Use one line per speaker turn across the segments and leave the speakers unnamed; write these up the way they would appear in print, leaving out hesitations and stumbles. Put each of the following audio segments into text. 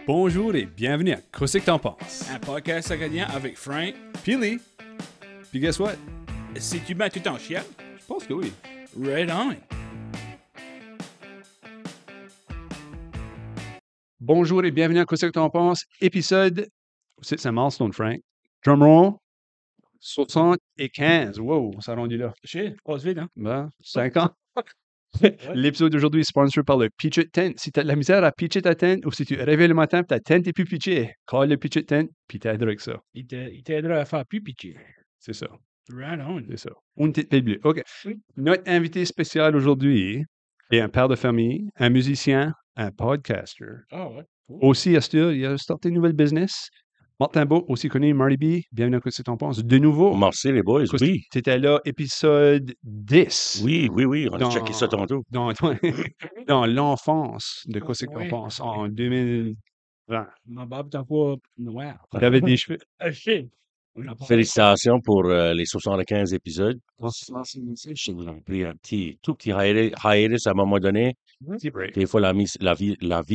Bonjour et bienvenue à Qu'est-ce que t'en penses?
Un podcast acadien avec Frank.
Puis Lee. Puis guess what?
Si tu mets tout en chien,
Je pense que oui.
right on.
Bonjour et bienvenue à Qu'est-ce que t'en penses? Épisode, c'est un milestone, Frank. Drumroll, 75. Wow, ça a rendu là.
Shit, passe vite, hein?
Ben, 5 ans. L'épisode d'aujourd'hui est sponsor par le Pitch-It Tent. Si tu as de la misère à pitcher ta tente ou si tu réveilles le matin et ta tente n'est plus pitchée, call le Pitch-It Tent puis t'aideras avec ça.
Il t'aidera à faire plus pitcher.
C'est ça.
Right on.
C'est ça. Une petite pile bleue. OK.
Oui.
Notre invité spécial aujourd'hui est un père de famille, un musicien, un podcaster.
Ah ouais. Cool.
Aussi, Astur, il a starté une nouvelle business. Martin Beau, aussi connu, Marty B. Bienvenue à Qu'est-ce que t'en penses? De nouveau.
Merci les boys, oui.
Tu étais là, épisode 10.
Oui, on a checké ça tantôt.
Dans l'enfance de Qu'est-ce que t'en
Oui.
penses? En 2020.
Ma barbe t'en pas noire.
Tu avais des cheveux.
Ah shit. On a pas-
Félicitations pour les 75 épisodes. J'ai pris un tout petit hiatus à un moment donné.
Petit break.
Des fois, la vie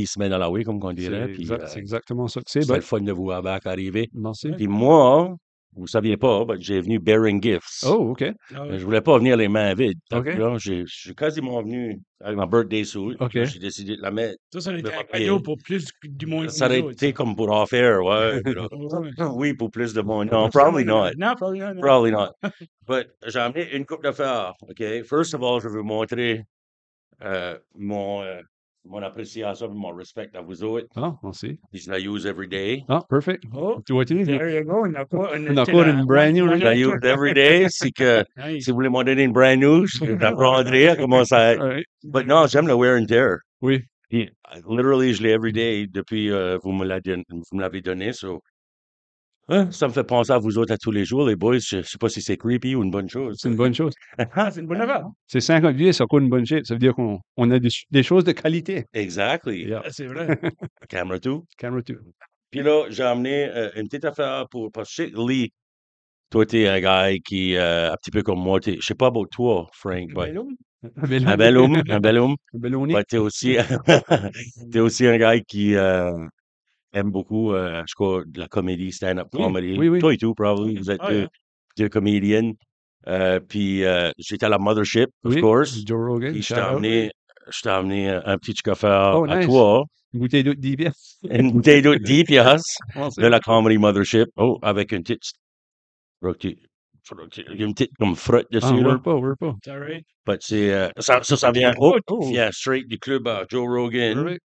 se met dans la way, comme on dirait. Puis,
C'est exactement ça que c'est.
c'est
Ben,
le fun de vous avoir arrivé.
merci.
Puis moi, vous ne saviez pas, j'ai venu bearing gifts.
Oh, OK.
Ah
Je
ouais.
voulais pas venir les mains vides.
OK.
Là, je suis quasiment venu avec ma birthday suit.
OK.
J'ai décidé de la mettre.
Ça aurait été
de
un
papier.
cadeau pour plus du monde que
Ça aurait
nous autres,
été
ça.
comme pour off-air, ouais. Puis là,
Ouais.
oui, pour plus de monde. Non, probably not.
Non, probably not.
Probably not. But j'ai amené une coupe d'affaires, OK? First of all, je veux vous montrer mon appréciation, mon respect à vous autres.
Ah, merci.
Puis je la use every day.
Ah, perfect.
Oh,
Tu vois, tu
there you go. On a quoi?
On a encore une brand new,
Je la use every day. C'est que
Nice.
si vous voulez m'en donner une brand new, je l'apprendrai à comment ça être.
Ouais.
But non, j'aime le wear and tear.
Oui.
Puis, literally, je l'ai every day depuis vous me l'avez donné. So, ça me fait penser à vous autres à tous les jours, les boys. Je sais pas si c'est creepy ou une bonne chose.
C'est une bonne chose.
Ah, c'est une bonne affaire.
C'est 50 vieux, ça coûte une bonne shape. Ça veut dire qu'on a des choses de qualité.
Exactly.
Yeah.
Ah, c'est vrai.
Camera 2.
Camera 2.
Puis là, j'ai amené une petite affaire parce que je sais, Lee, toi, t'es un gars qui, un petit peu comme moi, je sais pas about toi, Frank, but un bel homme,
Un bel nez.
but t'es aussi, t'es aussi un gars qui aime beaucoup, je crois, de la comédie, stand-up
Oui,
comedy.
oui, oui.
Toi et tout, probably, vous êtes
Ah, yeah.
deux comédiennes. Puis j'étais à la Mothership, of
Oui,
course.
Joe Rogan.
Puis
shout out.
je t'ai amené un petit café
Oh,
à
nice.
toi,
Une bouteille d'eau de 10 pièces.
une bouteille d'eau de 10 piastres.
Merci.
De la Comedy Mothership. Oh, avec une petite. Il y a une petite comme frotte
Ah,
dessus, là.
we're pas.
C'est alright.
But c'est, ça vient, oh,
Oh.
vient straight du club à Joe Rogan.
Perfect.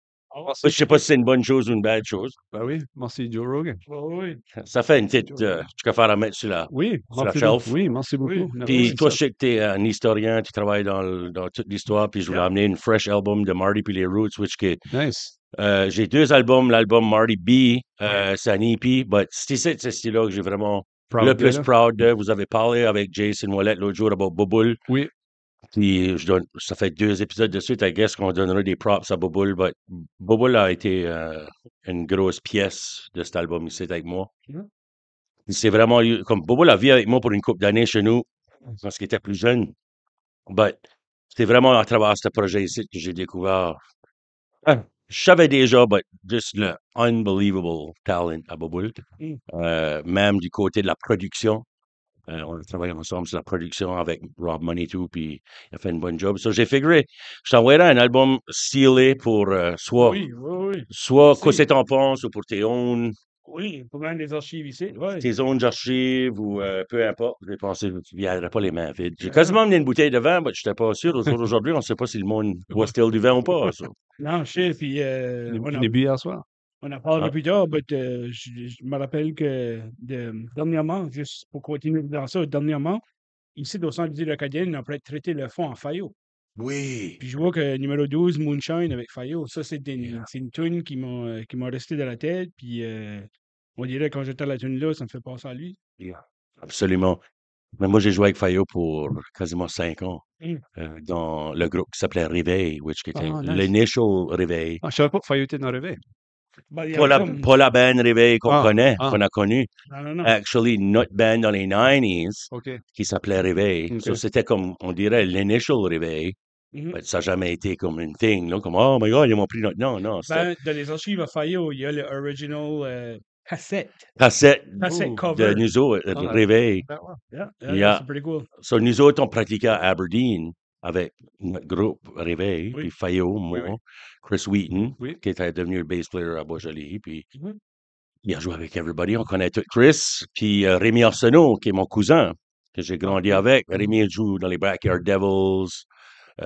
Je sais pas si c'est une bonne chose ou une bad chose.
Ben oui, merci Joe Rogan.
Oui.
Ça fait une petite, tu peux faire à mettre sur la.
Oui,
Sur la
merci
shelf.
beaucoup. Oui, merci beaucoup.
Oui.
Puis toi, je
ça.
sais que t'es un historien, tu travailles dans toute l'histoire, puis je voulais
Yeah.
amener une fresh album de Marty puis les Roots, which que,
Nice.
j'ai deux albums, l'album Marty B, c'est un EP, but c'est ce style-là que j'ai vraiment
Proud
le
de,
plus
là.
proud de. Vous avez parlé avec Jason Wallet l'autre jour about Bubble.
Oui.
Puis ça fait 2 épisodes de suite, I guess qu'on donnerait des props à Bubble, but Bubble a été une grosse pièce de cet album ici avec moi.
Yeah.
Puis c'est vraiment, comme Bubble a vécu avec moi pour une couple d'années chez nous, parce qu'il était plus jeune. But c'est vraiment à travers ce projet ici que j'ai découvert. Je savais déjà, but just le unbelievable talent à Bubble. Même du côté de la production. On a travaillé ensemble sur la production avec Rob Manitou, puis il a fait une bonne job. So, j'ai figuré, je t'enverrai un album stylé pour soit
Oui, oui,
qu'est-ce
Merci.
que t'en penses, ou pour tes own
oui. Pour même les archives ici. Ouais.
archives, ou peu importe. J'ai pensé que tu ne viendrais pas les mains vides. J'ai quasiment amené une bouteille de vin, mais je n'étais pas sûr. Aujourd'hui, on ne sait pas si le monde boit still du vin ou pas. So.
Non, je sais. Puis
On est bu hier soir.
on a parlé
Ah.
plus tard, mais je me rappelle que dernièrement, juste pour continuer dans ça, dernièrement, ici, au centre d'île acadienne, on a traité le fond en Fayot.
Oui.
Puis je vois que numéro 12, Moonshine avec Fayot, ça, c'est une tune qui m'a resté dans la tête. Puis on dirait quand j'étais à la tune là, ça me fait penser à lui.
Yeah. Absolument. Mais moi, j'ai joué avec Fayot pour quasiment 5 ans. Dans le groupe qui s'appelait Réveil, which était
Ah, nice.
l'initial Réveil.
Ah, je savais pas que Fayot était dans le réveil.
Ben, il y a
Pas
comme-
la band Réveil qu'on connaît, qu'on a connue.
Non.
Actually, notre band dans les 90s
OK.
qui s'appelait Réveil.
Ok.
So, c'était comme, on dirait, l'initial Réveil. Ça n'a jamais été comme une thing, là, comme oh my god, ils m'ont pris notre. Non, non, c'était
Ben, dans les archives à Fayot, il y a le original cassette
cassette
cassette
Ooh.
de
cover.
nous autres,
Ah,
réveil.
Yeah,
Yeah.
c'est pretty cool.
So, nous autres, on pratiquait à Aberdeen avec notre groupe Réveil,
Oui.
puis Fayot,
Oui,
moi,
oui.
Chris Wheaton,
Oui.
qui était devenu le bass player à Bois-Joli, puis
Mhm.
il a joué avec everybody. On connaît tout Chris, puis Rémi Arsenault, qui est mon cousin, que j'ai grandi
cool.
avec. Rémi, il joue dans les Backyard Devils,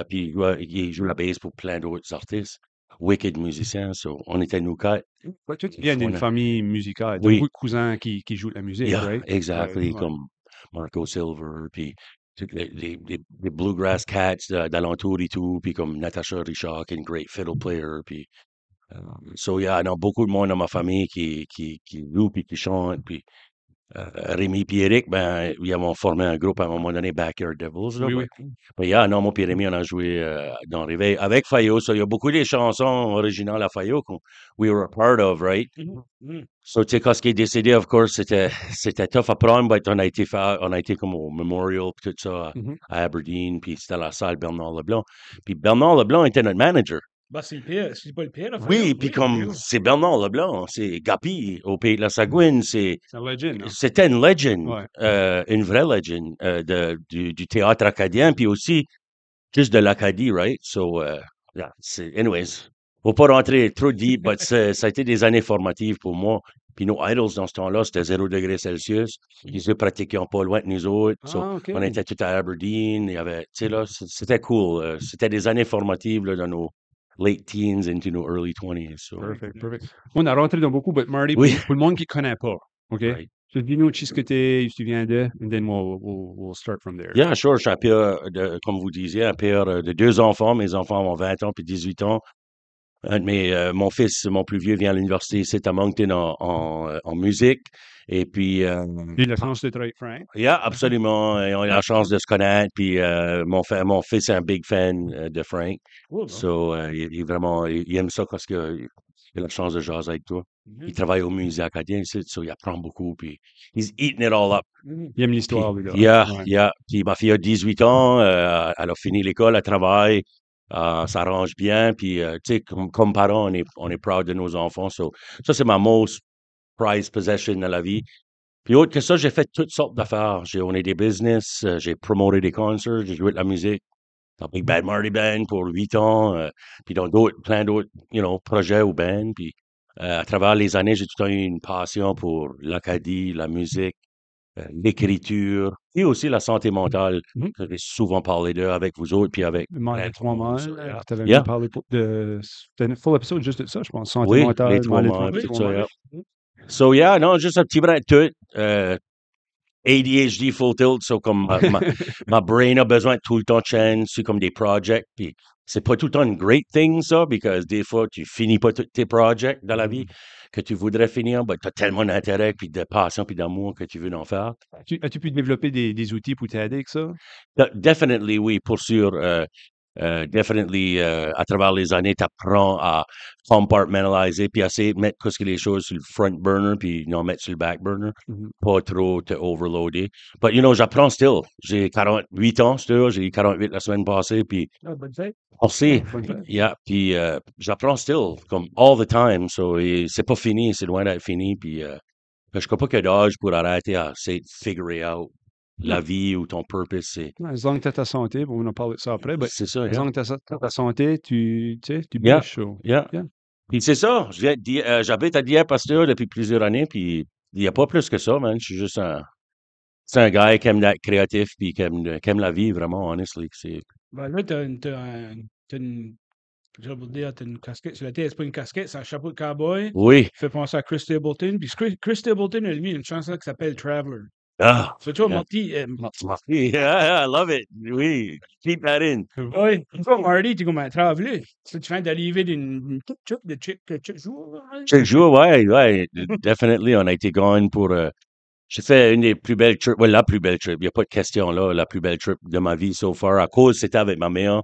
puis il joue la bass pour plein d'autres artistes. Wicked musicien, so on était nous quatre.
Ouais, toi, tu viens d'une
On a-
famille musicale. Tu as
Oui,
beaucoup de cousins qui jouent de la musique,
yeah,
right?
exactly,
Ouais.
comme Marco Silver, puis les Bluegrass Cats d'alentour et tout, puis comme Natasha Richard, qui est une great fiddle player, puis so yeah, non, beaucoup de monde dans ma famille qui joue, puis qui chante, puis Rémi et Eric, ben, ils ont formé un groupe à un moment donné, Backyard Devils, là,
Oui, oui.
ben, yeah, non, moi et Rémi, on a joué dans Réveil avec Fayot, so il y a beaucoup des chansons originales à Fayot qu'on we were a part of, right?
Mhm.
So, tu sais, quand il est décédé, of course, c'était tough à prendre, but on a été comme au Memorial, puis tout ça,
Mhm.
à Aberdeen, puis c'était à la salle Bernard Leblanc. Puis Bernard Leblanc était notre manager.
Ben, c'est le pire. C'est pas le pire, à
Oui,
Fayot.
puis
Oui,
comme
oui.
c'est Bernard Leblanc, c'est Gapi au Pays de la Sagouine,
C'est un legend, hein?
c'était une legend,
Ouais.
une vraie legend du théâtre acadien, puis aussi juste de l'Acadie, right? So, yeah, anyways, faut pas rentrer trop deep, but ça a été des années formatives pour moi. Puis nos idols dans ce temps-là, c'était 0 degré Celsius. Ils se pratiquaient pas loin de nous autres. So,
Ah, OK.
on était tout à Aberdeen. Il y avait, tu sais, là, c'était cool. C'était des années formatives là, dans nos late teens into nos early 20s. So,
Perfect, perfect. On a rentré dans beaucoup, but Marty,
oui,
pour le monde qui ne connaît pas, OK?
right.
Just dis-nous ce que tu viens de, and then we'll start from there.
Yeah, sure. Je suis un père, comme vous disiez, un père de 2 enfants. Mes enfants ont 20 ans puis 18 ans. Mon fils, mon plus vieux, vient à l'université ici à Moncton en musique. Et puis,
J'ai eu la chance de travailler avec Frank.
yeah, absolument. Et on a la chance de se connaître. Puis, mon fils est un big fan de Frank.
Cool, hein?
So, il est vraiment, il aime ça parce qu'il a la chance de jaser avec toi. Il travaille au musée acadien ici, so il apprend beaucoup. Puis, he's eating it all up.
Mhm.
Il aime
Puis,
l'histoire, lui, là.
yeah,
Ouais.
yeah. Puis, ma fille a 18 ans. Elle a fini l'école, elle travaille. S'arrange bien, puis tu sais, comme parents, on est proud de nos enfants. So, ça, c'est ma most prized possession dans la vie. Puis autre que ça, j'ai fait toutes sortes d'affaires. J'ai owné des business, j'ai promoté des concerts, j'ai joué de la musique dans Big Bad Marty Band pour 8 ans, puis dans plein d'autres, projets ou bands. Puis à travers les années, j'ai tout le temps eu une passion pour l'Acadie, la musique, l'écriture et aussi la santé mentale.
Mhm.
J'ai souvent parlé d'eux avec vous autres, puis avec plein
Mal,
de
trois
monde.
mal.
So, yeah.
Tu avais
Yeah.
même parlé c'était un full épisode juste de ça, je pense. Santé
Oui,
mentale,
les 3
mal et
mal,
trois
tout
trois
ça,
mal.
yeah. So, yeah, non, juste un petit brin de tout. ADHD full tilt, so comme ma brain a besoin de tout le temps de chaîne, c'est comme des projects, puis c'est pas tout le temps une great thing, ça, parce que des fois, tu finis pas tous tes projects dans la vie que tu voudrais finir, mais tu as tellement d'intérêt, puis de passion, puis d'amour que tu veux en faire.
As-tu pu développer des outils pour t'aider avec ça?
Definitely, oui, pour sûr. Definitely, à travers les années, tu apprends à compartmentaliser, puis à essayer de mettre les choses sur le front burner, puis non mettre sur le back burner.
Mhm.
Pas trop te overloader. But, j'apprends still. J'ai 48 ans still. J'ai eu 48 la semaine passée, puis
Ah, bonne fête.
merci.
Bonne fête.
Yeah, puis j'apprends still, comme all the time. So, c'est pas fini, c'est loin d'être fini, puis je crois pas qu'il y a d'âge pour arrêter à essayer de figure out la vie ou ton purpose.
As long que tu as ta santé, on va parler de ça après, but
C'est ça,
as
yeah.
long que tu as ta santé, tu
Yeah.
bûches. So.
Yeah.
Yeah.
Puis c'est ça, j'habite à Dieppe-Pasteur depuis plusieurs années, puis il n'y a pas plus que ça, man. Je suis juste c'est un gars qui aime être créatif, puis qui aime la vie, vraiment, honestly.
Ben là, t'as une, je vais vous dire, t'as une casquette sur la tête. C'est pas une casquette, c'est un chapeau de cowboy.
Oui.
Fait penser à Chris Stapleton. Puis Chris Stapleton, lui, il a une chanson qui s'appelle Traveler.
Ah,
Fait tu vois,
yeah.
Marty,
Yeah, I love it. Oui, keep that in.
oui, tu vois, Marty, t'es comme un traveler. Tu viens d'arriver d'une toute chute de chick jour.
Chaque jour, ouais, definitely, on a été gone pour... j'ai fait une des plus belles trips, la plus belle trip, il n'y a pas de question là, la plus belle trip de ma vie so far. À cause, c'était avec ma mère.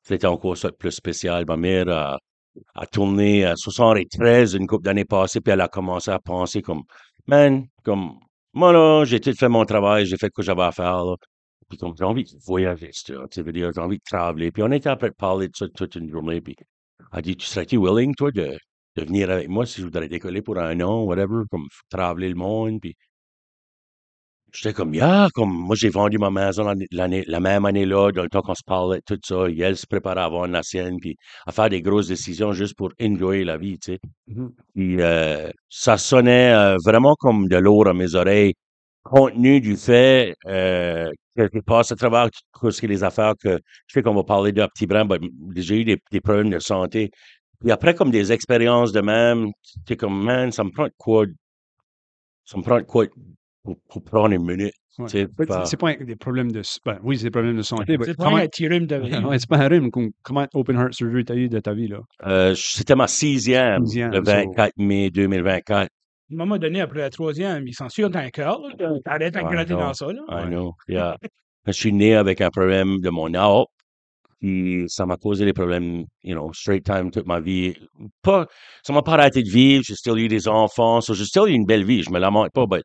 C'était encore ça de plus spécial. Ma mère a tourné à 73 une couple d'années passées, puis elle a commencé à penser comme, man, comme, moi là, j'ai tout fait mon travail, j'ai fait ce que j'avais à faire, là. Puis comme j'ai envie de voyager, tu veux dire, j'ai envie de travailler. Puis on était après de parler de ça toute une journée. Puis elle dit, tu serais-tu willing, toi, de venir avec moi si je voudrais décoller pour un an, whatever, comme travailler le monde. Puis j'étais comme, yeah, comme moi j'ai vendu ma maison la même année-là, dans le temps qu'on se parlait, tout ça. Et elle se préparait à vendre la sienne, puis à faire des grosses décisions juste pour enjoyer la vie, tu sais.
Mhm.
Puis ça sonnait vraiment comme de l'eau à mes oreilles, compte tenu du fait que je passe à travers tout ce qui est les affaires que je sais qu'on va parler d'un petit brin, mais j'ai eu des problèmes de santé. Puis après, comme des expériences de même, t'es comme, man, ça me prend de quoi pour prendre une minute, tu
Ouais.
sais,
Ben,
faire.
c'est pas des problèmes ben, oui, c'est des problèmes de santé, mais
C'est pas
comment,
un petit rhume de
ouais, c'est pas un rhume. Comment open heart surgery t'as eu de ta vie, là?
C'était ma 6e, le
Sixième, so,
24 mai 2024.
À un moment donné, après la troisième, il s'en suit un cœur. T'arrêtes à
I
gratter
know,
dans ça, là.
I
ouais.
know, yeah. Je suis né avec un problème de mon aorte, puis ça m'a causé des problèmes, straight time toute ma vie. Ça m'a pas arrêté de vivre, j'ai still eu des enfants, so j'ai still eu une belle vie, je me lamente pas, but,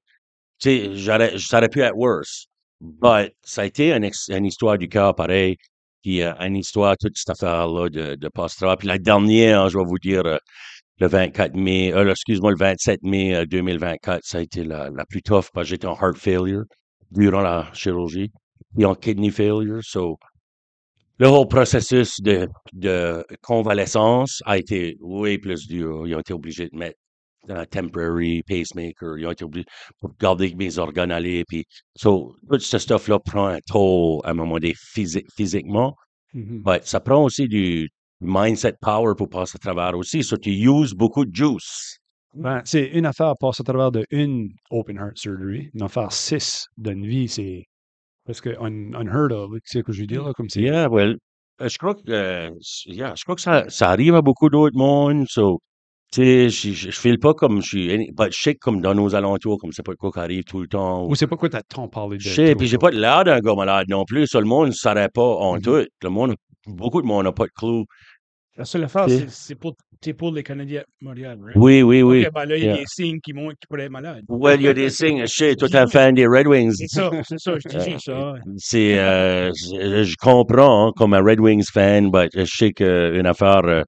tu sais, ça aurait pu être worse. But ça a été une histoire du cœur pareil, puis une histoire, toute cette affaire-là de passe-travail. Puis la dernière, je vais vous dire, le 24 mai, excuse-moi, le 27 mai 2024, ça a été la plus tough parce que j'étais en heart failure durant la chirurgie et en kidney failure. So, le whole processus de convalescence a été way plus dur. Ils ont été obligés de mettre un temporary pacemaker. Ils ont été obligés pour garder mes organes aller. Puis, so, tout ce stuff-là prend un toll à un moment donné physiquement.
Mhm.
Ouais, ça prend aussi du mindset power pour passer à travers aussi. So, tu uses beaucoup de juice.
Ben, c'est une affaire passe à travers de une open heart surgery. Une affaire 6 d'une vie, c'est presque unheard of. Tu sais ce que je veux dire, là, comme c'est.
Yeah, well, je crois que ça arrive à beaucoup d'autres mondes. So, tu sais, je file pas comme je suis, je sais que comme dans nos alentours, comme c'est pas de quoi qui arrive tout le temps.
Ou c'est pas quoi t'as tant parlé
Je
de
sais,
trop
puis j'ai
ça.
pas l'air d'un gars malade non plus. Ça, le monde ne saurait pas en
Mhm.
tout. Beaucoup de monde n'a pas de clou.
La seule affaire,
Tu sais.
c'est pour les Canadiens de Montréal, right?
Oui, oui, oui.
OK, ben là, il y a
Yeah.
des signes qui montrent qu'il pourrait être malade.
Well, il y a des signes. Je sais, toi, t'es un fan des Red Wings.
C'est ça, je dis juste ça. Ouais.
Je comprends, hein, comme un Red Wings fan, but je sais qu'une affaire,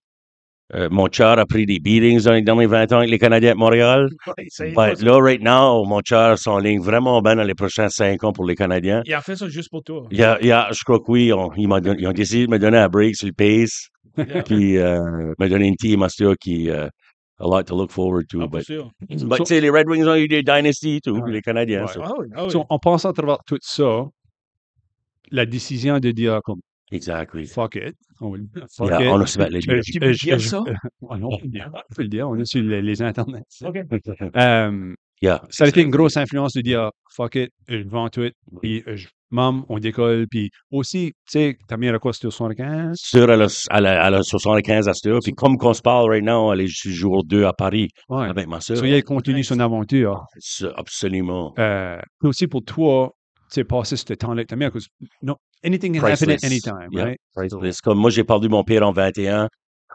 mon char a pris des beatings dans les derniers 20 ans avec les Canadiens de Montréal.
Ouais, ça y est pas
But
ça.
là, right now, mon char s'enligne vraiment bien dans les prochains 5 ans pour les Canadiens.
Il a fait ça juste pour toi.
Je crois que oui, ils ont décidé de me donner un break sur le pace,
Yeah.
puis me donner une team master qui a lot to look forward to.
Ah, pour
But
sûr.
tu
So,
sais, les Red Wings ont eu des dynasties, tout,
ouais,
les Canadiens.
ouais.
So.
Ah oui, ah oui.
So, en passant à travers tout ça, la décision de dire comme
Exactly.
fuck it, fuck
Yeah,
it.
on a se mettre les
Je-
Tu peux
je-
dire
je-
ça?
Ah non, on peut le dire, on est sur les internets.
OK.
Yeah.
Ça a été une grosse influence de dire fuck it, je vends tout, puis maman, on décolle, puis aussi, tu sais, ta mère à quoi c'était au 75?
Sur elle a 75 à cette heure. Puis comme qu'on se parle right now, elle est jour 2 à Paris
Ouais.
avec ma
So,
soeur.
il continue son aventure.
Absolument.
Puis aussi pour toi, tu sais, passer ce temps-là avec ta mère, parce que no, anything can happen at
Priceless.
any time,
Yeah,
right?
priceless. Comme moi, j'ai perdu mon père en 2021.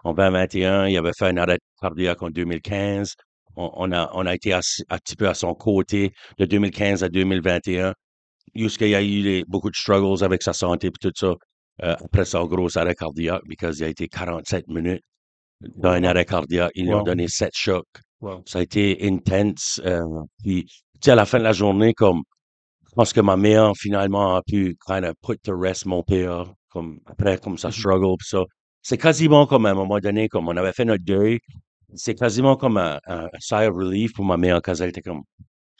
En 2021, il avait fait un arrêt cardiaque en 2015. On a été un petit peu à son côté de 2015 à 2021. Jusqu'à il y a eu beaucoup de struggles avec sa santé et tout ça. Après son gros arrêt cardiaque, parce qu'il a été 47 minutes dans un arrêt cardiaque. Ils lui ont
Wow.
donné 7 chocs.
Wow.
Ça a été intense. Puis, tu sais, à la fin de la journée, comme, je pense que ma mère, finalement, a pu kind of put to rest mon père, comme, après, comme ça struggle, pis ça. C'est quasiment comme, à un moment donné, comme on avait fait notre deuil, c'est quasiment comme un sigh of relief pour ma mère, quand elle était comme,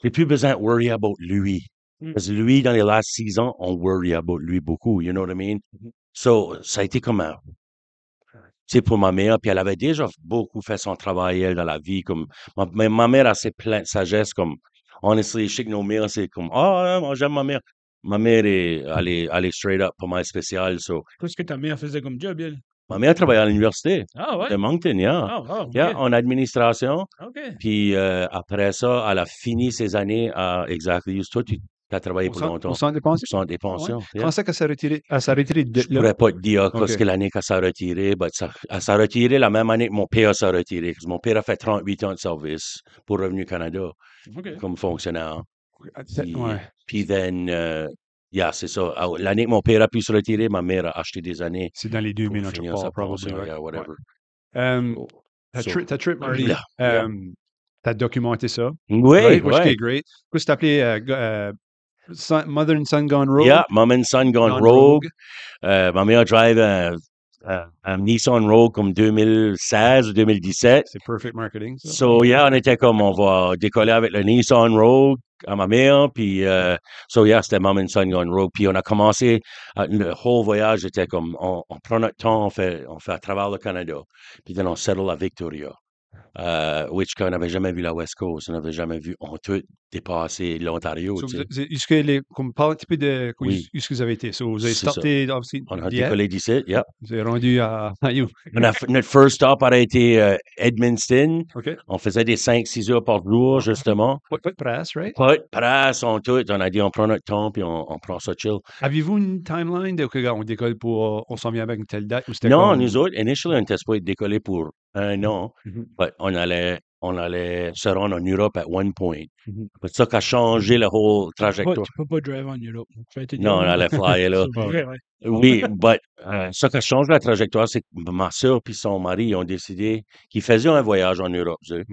j'ai plus besoin de worry about lui.
Mm.
Parce que lui, dans les last 6 ans, on worry about lui beaucoup, you know what I mean?
Mhm.
So, ça a été comme un, tu sais, pour ma mère, puis elle avait déjà beaucoup fait son travail, elle, dans la vie, comme, ma mère a assez plein de sagesse, comme, honestly, je sais que nos mères, c'est comme, moi, j'aime ma mère. Ma mère, elle est straight up, pas mal spéciale, so.
Qu'est-ce que ta mère faisait comme job, elle?
Ma mère travaillait à l'université
Ah ouais?
de Moncton, yeah.
Ah, wow,
Yeah,
OK.
en administration.
OK.
Puis après ça, elle a fini ses années à Exactly. Toi, tu as travaillé pour longtemps.
Au centre des pensions?
Au centre des
Ah ouais.
pensions.
Je
Yeah.
pensais qu'elle s'est retirée de
Je
là.
pourrais pas te dire
OK.
qu'est-ce que l'année qu'elle s'est retirée, mais elle s'est retirée la même année que mon père s'est retiré. Parce que mon père a fait 38 ans de service pour Revenu Canada
OK.
comme fonctionnaire. Puis,
Ouais.
puis then, Yeah, c'est ça. L'année que mon père a pu se retirer, ma mère a acheté des années
C'est dans les
pour
2000 en
finir sa
probably,
pension,
right?
yeah,
Ouais.
whatever.
Um,
So,
ta trip, Marty,
yeah, yeah.
t'as documenté ça,
Oui,
right? Which
ouais.
is great. Quoi, c'est appelé Mother and Son Gone Rogue?
Yeah, Mom and Son Gone Rogue. Ma mère drive un Nissan Rogue comme 2016 ou 2017.
C'est perfect marketing, ça.
So, yeah, on était comme, on va décoller avec le Nissan Rogue à ma mère. Puis, so, yeah, c'était Mom and Son Gone Rogue. Puis, on a commencé, le whole voyage était comme, on prend notre temps, on fait à travers le Canada. Puis, on settle à Victoria. Which qu'on n'avait jamais vu la West Coast, on n'avait jamais vu, on tout dépassé l'Ontario,
So,
tu sais.
est-ce que comme parle un petit peu de où
Oui,
est-ce que vous avez été? So, vous avez
c'est ça.
starté, obviously,
On a
Dieppe.
décollé d'ici, yeah.
Vous avez rendu à you.
Notre first stop a été Edmundston.
OK.
On faisait des 5-6 heures par jour, justement.
Pas de presse, right?
Pas de presse, on tout. On a dit, on prend notre temps, puis on prend ça chill.
Avez-vous une timeline de, OK, on décolle pour, on s'en vient avec une telle date ou c'était
Non,
comme...
nous autres, initially, on était supposé décoller pour 1 an, but on allait se rendre en Europe at one point. C'est ça qui a changé le whole trajectoire.
Tu peux pas drive en Europe.
Non, on allait flyer là.
C'est vrai, ouais.
Oui, but ça qui change la trajectoire, c'est que ma soeur et son mari ont décidé qu'ils faisaient un voyage en Europe. Tu sais.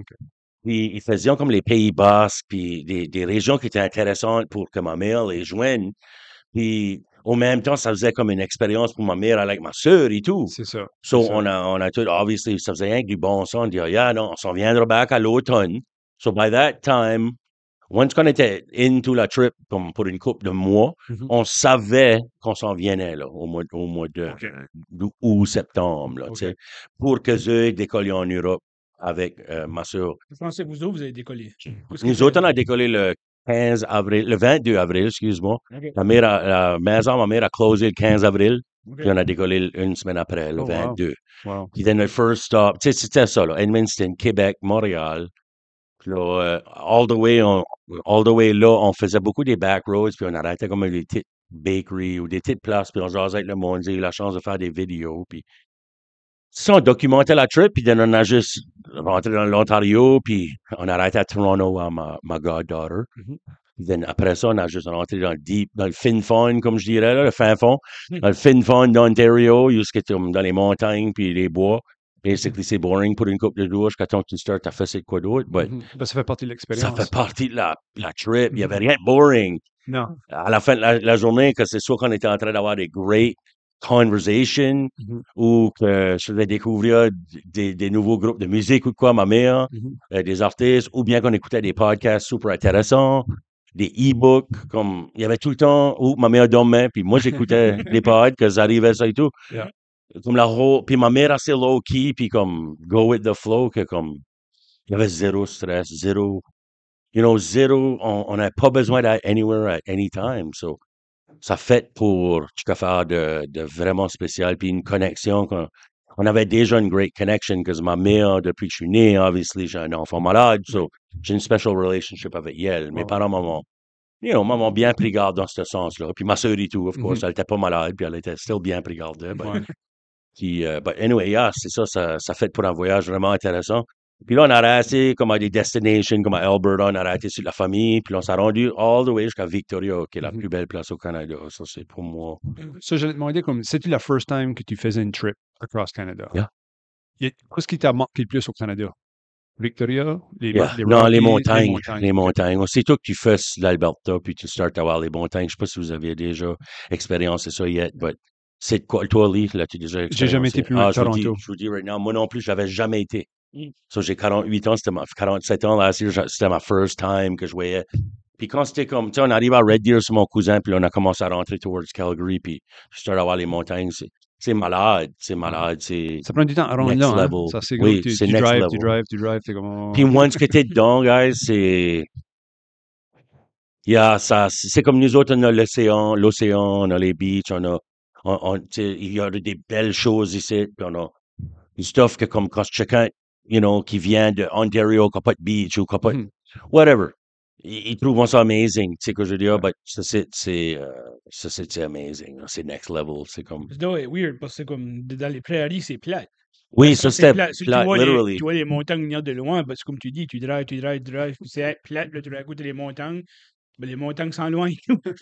Puis ils faisaient comme les Pays Basques, puis des régions qui étaient intéressantes pour que ma mère les joigne. Puis au même temps, ça faisait comme une expérience pour ma mère avec ma soeur et tout.
C'est ça.
So
c'est ça.
on a tout, obviously, ça faisait rien que du bon sens. On dit, yeah, non, on s'en viendra back à l'automne. So by that time, once qu'on était into la trip, comme pour une couple de mois, on savait qu'on s'en venait là, au mois d'août, septembre, là, tu sais, pour que eux décollent en Europe avec ma soeur.
Je pensais que vous autres, vous avez décollé.
Nous autres, on a décollé le 15 avril, le 22 avril, excuse-moi.
OK.
La maison, ma mère a closé le 15 avril,
OK.
puis on a décollé une semaine après, le
Oh, wow.
22.
Wow.
Puis then, le first stop, tu sais, c'était ça, là, Edmundston, Québec, Montréal. Puis là, all the way là, on faisait beaucoup des back roads, puis on arrêtait comme des petites bakeries ou des petites places, puis on jasait avec le monde, j'ai eu la chance de faire des vidéos, puis ça, on documentait la trip, puis then on a juste rentré dans l'Ontario, puis on arrêtait à Toronto à ma goddaughter. Puis then, après ça, on a juste rentré dans le fin fond, comme je dirais, là, le fin fond, dans le fin fond d'Ontario, jusqu'à dans les montagnes, puis les bois. Basically, c'est boring pour une couple de jours jusqu'à temps que tu startes à faire c'est quoi d'autre. But
Ben, ça fait partie de
ça
l'expérience.
fait partie de la trip. Il n'y avait rien de boring.
Non.
À la fin de la journée, que c'est sûr qu'on était en train d'avoir des great conversations ou que je faisais découvrir des nouveaux groupes de musique ou de quoi, ma mère, des artistes, ou bien qu'on écoutait des podcasts super intéressants, des e-books, comme il y avait tout le temps où ma mère dormait, puis moi j'écoutais les podcasts, que ça arrivait ça et tout.
Yeah.
Comme puis ma mère assez low-key, puis comme go with the flow, que comme il y avait zéro stress, zéro, on n'a pas besoin d'être anywhere at any time. So, ça fait pour quelque chose de vraiment spécial, puis une connexion. On avait déjà une great connection, parce que ma mère, depuis que je suis né, obviously, j'ai un enfant malade, so j'ai une special relationship avec elle. Mes parents m'ont bien pris garde dans ce sens-là. Puis ma sœur et tout, of course, elle était pas malade, puis elle était still bien pris garde. Puis, but anyway, yeah, c'est ça fait pour un voyage vraiment intéressant. Puis là, on a arrêté comme à des destinations, comme à Alberta, on a arrêté sur la famille, puis on s'est rendu all the way jusqu'à Victoria, qui est la plus belle place au Canada. Ça, c'est pour moi.
Ça, je te demandais comme, c'était la first time que tu faisais une trip across Canada.
Yeah.
Qu'est-ce qui t'a marqué le plus au Canada? Victoria?
Non, les
Rockies,
montagnes. Les montagnes. Aussitôt que tu fais l'Alberta, puis tu startes à voir les montagnes, je sais pas si vous avez déjà expériencé ça yet, but c'est de quoi, toi, Lee, là, tu as déjà expérimenté?
J'ai jamais été plus loin que Toronto.
Je vous dis right now, moi non plus, j'avais jamais été. So, j'ai 48 ans, 47 ans, là, c'était ma first time que je voyais. Puis quand c'était comme, tu sais, on arrive à Red Deer sur mon cousin, puis là, on a commencé à rentrer towards Calgary, puis je startais à voir les montagnes, c'est malade, c'est...
Ça prend du temps à rendre
next
là, hein?
level.
Ça, c'est
Oui,
gros.
c'est
Tu
next
drives,
level.
t'es comme...
Puis once que t'es dedans, guys, c'est comme nous autres, on a l'océan, on a les beaches, il y a des belles choses ici, puis on a du stuff que comme quand quelqu'un, qui vient de Ontario, qui n'a pas de beach ou qui n'a pas whatever, ils trouvent ça amazing, tu sais que je veux dire, but ça c'est amazing, c'est next level, c'est comme...
Ça doit être weird, parce que comme dans les prairies, c'est plate.
Oui, ça c'était
plate. Si
plate, literally.
Tu vois les montagnes venir de loin, parce que comme tu dis, tu drives, puis c'est plate, là, tu vas écouter les montagnes. Mais les montagnes sont loin.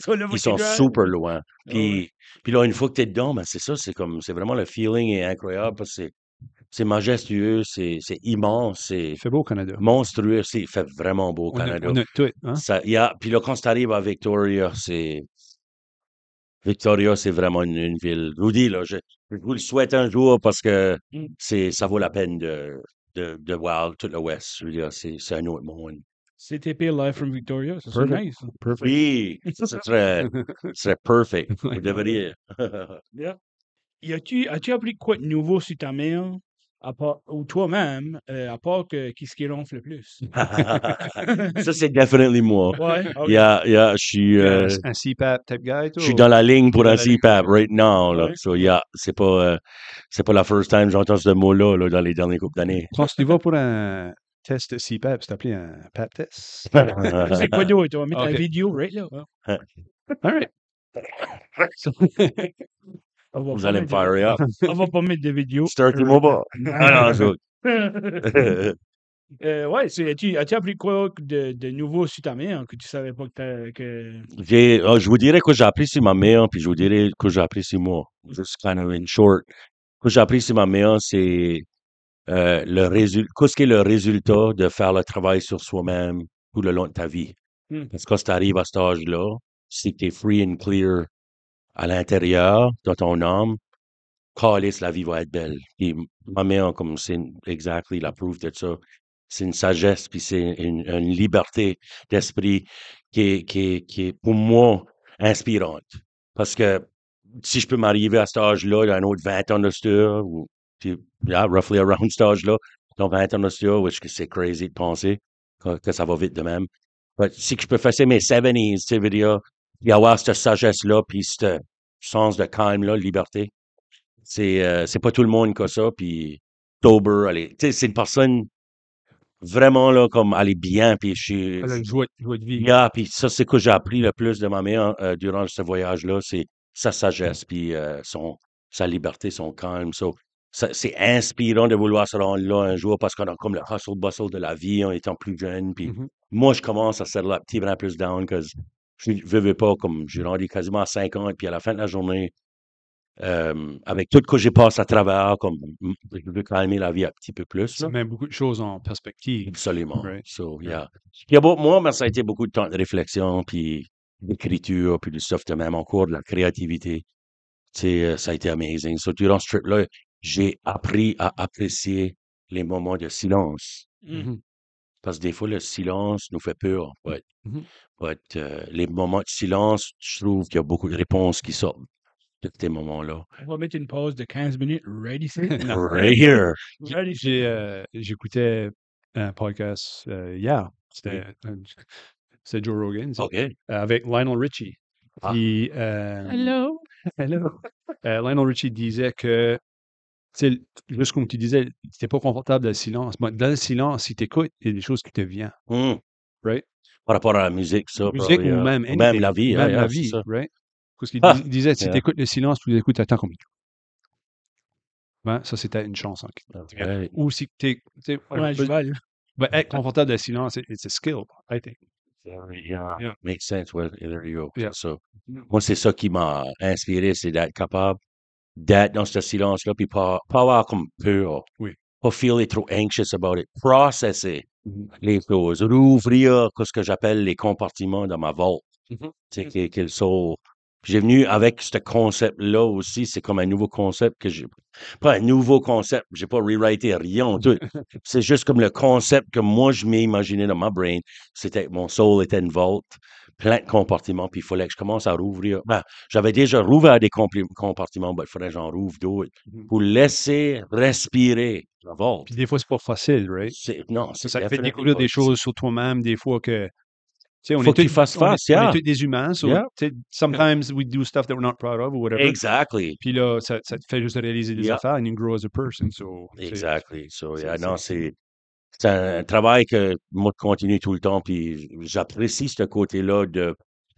Sur le
Ils sont
Drive.
super loin.
Ah ouais.
Puis là, une fois que tu es dedans, ben, c'est ça, c'est vraiment le feeling est incroyable parce que c'est majestueux, c'est immense, c'est
Il fait beau au Canada.
monstrueux, il fait vraiment beau au Canada.
On a tout, hein?
Puis là, quand tu arrives à Victoria, c'est vraiment une ville. Je vous dis, là, je vous le souhaite un jour parce que
Mm.
ça vaut la peine de voir tout l'Ouest. Je veux dire, c'est un autre monde.
CTP Live from Victoria, ça serait
Perfect.
nice.
Perfect.
Oui, ce serait perfect. Vous devriez.
Yeah. As-tu appris quoi de nouveau sur ta mère, ou toi-même, à part qu'est-ce qui ronfle le plus?
Ça, c'est definitely moi.
Ouais, ok.
Yeah,
Un CPAP type guy,
je suis
toi?
dans la ligne pour
dans
un
la ligne.
CPAP right now, là.
Ouais,
So,
ouais.
yeah, c'est pas la first time que j'entends ce mot-là, là, dans les dernières couples d'années.
Quand tu vas pour un test CPAP, c'est appelé un PAP test.
C'est quoi d'autre? On va mettre la
Ok.
vidéo, right là. Ouais.
All right. So,
On va
Vous
pas
allez me
mettre de-
fire up.
on va pas mettre de vidéo.
Startez-moi pas. Ah non,
Ouais, as-tu appris quoi de nouveau sur ta mère que tu savais pas que...
je vous dirais que j'ai appris sur ma mère, puis je vous dirais que j'ai appris sur moi. Just kind of in short. Ce que j'ai appris sur ma mère, c'est qu'est-ce qui est le résultat de faire le travail sur soi-même tout le long de ta vie.
Hmm.
Parce que quand tu arrives à cet âge-là, si tu es free and clear à l'intérieur de ton âme, calice, la vie va être belle. Et ma mère, comme c'est exactly la preuve de ça, c'est une sagesse, puis c'est une liberté d'esprit qui est, pour moi, inspirante. Parce que si je peux m'arriver à cet âge-là, dans un autre 20 ans de ça, ou puis, yeah, roughly around cet âge-là, dans 20 ans de ça, which que c'est crazy de penser que ça va vite de même. But si je peux faire mes 70s, tu sais, veux dire, puis avoir cette sagesse-là, puis ce sens de calme-là, liberté, c'est pas tout le monde qui a ça, puis sober, tu sais, c'est une personne vraiment, là, comme, elle est bien, puis
elle a une joie de vie.
yeah, puis ça, c'est ce que j'ai appris le plus de ma mère durant ce voyage-là, c'est sa sagesse, puis sa liberté, son calme. So, c'est inspirant de vouloir se rendre là un jour parce qu'on a comme le hustle-bustle de la vie en étant plus jeune. Puis
Mhm.
moi, je commence à settle un petit peu plus down parce que je ne veux pas, comme j'ai rendu quasiment à 50, puis à la fin de la journée, avec tout ce que j'ai passé à travers, comme je veux calmer la vie un petit peu plus.
Ça
Là.
met beaucoup de choses en perspective.
Absolument.
Right.
So, yeah. Puis, moi, ben, ça a été beaucoup de temps de réflexion, puis d'écriture, puis du stuff de même encore, de la créativité. Tu sais, ça a été amazing. So, durant ce trip-là, j'ai appris à apprécier les moments de silence.
Hmm.
Mhm.
Parce que des fois, le silence nous fait peur.
Mhm.
Les moments de silence, je trouve qu'il y a beaucoup de réponses qui sortent de ces moments-là.
On va mettre une pause de 15 minutes. Ready, set.
Non.
Right here.
Ready, set.
J'écoutais un podcast hier. C'était Joe Rogan, ça,
OK.
avec Lionel Richie.
Ah.
Puis,
Hello.
hello. Lionel Richie disait que, tu sais, juste comme tu disais, t'es pas confortable dans le silence. Mais dans le silence, si t'écoutes, il y a des choses qui te viennent,
Hmm.
right?
Par rapport à la musique, ça.
Musique
probably,
ou
yeah.
même
Ou même
anything,
la vie.
même
yeah,
la
c'est
vie,
ça.
right? Parce qu'il
Ah,
disait, si
yeah.
t'écoutes le silence, tu l'écoutes, attends comme ben, ça, c'était une chance.
Okay.
Ou si t'es, tu sais,
Ouais, je vole.
ben, être confortable dans le silence, it's a skill, I think.
Yeah.
Yeah.
Makes sense. Well, there you go.
Yeah.
So, moi, c'est ça qui m'a inspiré, c'est d'être capable d'être dans ce silence-là, puis pas avoir comme peur.
Oui.
Pas feeling trop anxious about it. Processer
Mhm.
les choses. Rouvrir ce que j'appelle les compartiments dans ma vault.
Mhm.
Tu sais, qu'ils sont... J'ai venu avec ce concept-là aussi. C'est comme un nouveau concept que j'ai... Pas un nouveau concept. J'ai pas rewrité rien. Tout. C'est juste comme le concept que moi, je m'ai imaginé dans ma brain. C'était mon soul était une vault, plein de compartiments, puis il fallait que je commence à rouvrir. Ben, j'avais déjà rouvert des compartiments, mais il faudrait que j'en rouvre d'autres
Mhm.
pour laisser respirer la vault.
Puis des fois, c'est pas facile, right?
Non, c'est
Ça te fait
definitely
découvrir
pas
des
easy.
choses sur toi-même, des fois que, tu sais, on
Faut
est
que tu
tous,
fasses face,
on est
yeah.
tous des humains, so,
Yeah.
tu sais, sometimes we do stuff that we're not proud of or whatever.
Exactly.
Puis là, ça te fait juste réaliser des
Yeah.
affaires and you grow as a person, so.
Exactly. So, yeah,
c'est-
non, c'est un travail que moi, je continue tout le temps, puis j'apprécie ce côté-là de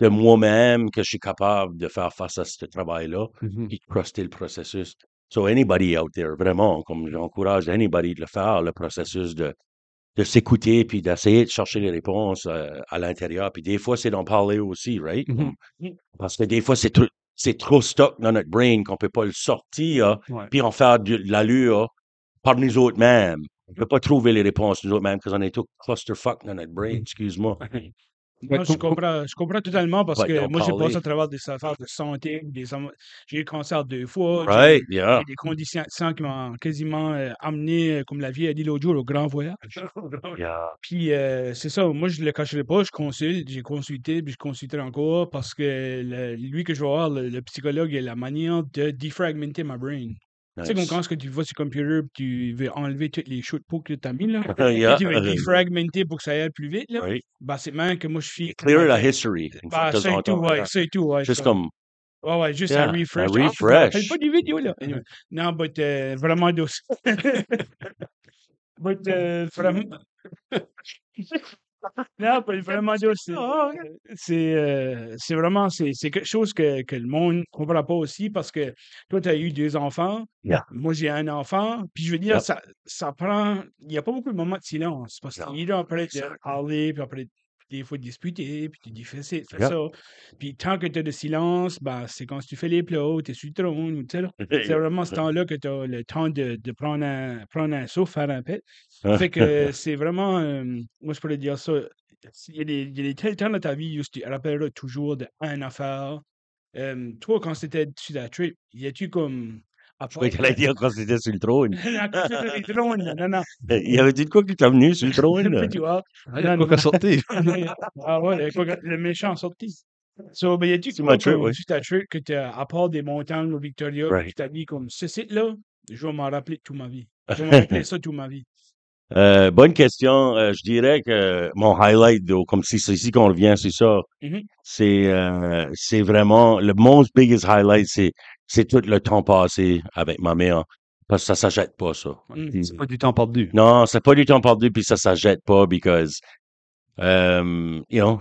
moi-même, que je suis capable de faire face à ce travail-là,
Mhm.
puis de truster le processus. So, anybody out there, vraiment, comme j'encourage anybody de le faire, le processus de de s'écouter puis d'essayer de chercher les réponses à l'intérieur. Puis des fois, c'est d'en parler aussi, right?
Mhm.
Parce que des fois, c'est trop stock dans notre brain qu'on peut pas le sortir,
Ouais.
puis en faire de l'allure par nous autres mêmes. On peut pas trouver les réponses nous autres mêmes parce qu'on est tout clusterfuck dans notre brain, excuse-moi.
Moi, je comprends totalement parce
Ouais,
que
d'en
moi, j'ai passé
parler.
à travers des affaires de santé, j'ai eu le cancer 2 fois,
Right, yeah.
j'ai des conditions qui m'ont quasiment amené, comme la vie a dit l'autre jour, au grand voyage.
Yeah.
Puis c'est ça, moi, je ne le cacherai pas, j'ai consulté, puis je consulterai encore parce que lui que je vais voir, le psychologue, il a la manière de défragmenter ma brain. Tu sais, comme
Nice.
quand tu vas sur le computer et tu veux enlever toutes les chaudes peaux que tu as mis, là,
Yeah.
et tu veux défragmenter pour que ça aille plus vite, là,
Right.
bah, c'est même que moi, je suis.
Clear la history une fois
Bah,
de
ça
temps
et
en
tout,
temps.
ouais, ça et tout, ouais.
Juste
ça.
comme,
Ouais, juste
yeah,
un refresh.
un
Ah, je me rappelle
refresh.
pas du vidéo, là. Non, but vraiment douce. But vraiment. Non, but vraiment douce. C'est vraiment, c'est quelque chose que le monde ne comprend pas aussi parce que toi, tu as eu 2 enfants.
Yeah.
Moi, j'ai un enfant. Puis je veux dire,
Yep.
ça prend. Il n'y a pas beaucoup de moments de silence parce
Non.
qu'il est là après de parler, puis après des fois disputer, puis tu dis fais
Yep.
ça. Puis tant que tu as de silence, ben, c'est quand tu fais les plats, tu es sur le trône, ou tu sais, là. C'est vraiment ce temps-là que tu as le temps de prendre un souffle, faire un pet. Fait que c'est vraiment, moi, je pourrais dire ça. Il y a des tels temps dans ta vie où tu te rappelleras toujours d'une affaire. Toi, quand c'était sur la trip, y a-tu comme. À
Je croyais que t'allais dire quand c'était sur le trône.
Non, quand c'était sur les drones, non.
Il y avait dit de quoi que tu es venu sur le trône?
Puis tu vois.
Ah, il y a quoi qu'à sortir.
Ah ouais, le méchant sorti. So, ben, y a-tu
C'est
quoi
ma trip,
comme
oui.
sur ta trip que tu as, à part des montagnes au Victoria, que
Right.
tu t'as dit comme ce site-là, je vais m'en rappeler toute ma vie. Je vais m'en rappeler ça toute ma vie.
Bonne question. Je dirais que mon highlight, comme si c'est ici qu'on revient, c'est ça.
Mhm.
C'est vraiment le most biggest highlight, c'est tout le temps passé avec ma mère. Parce que ça s'achète pas, ça.
Mm.
Puis-
C'est pas du temps perdu.
non, c'est pas du temps perdu, puis ça s'achète pas, because,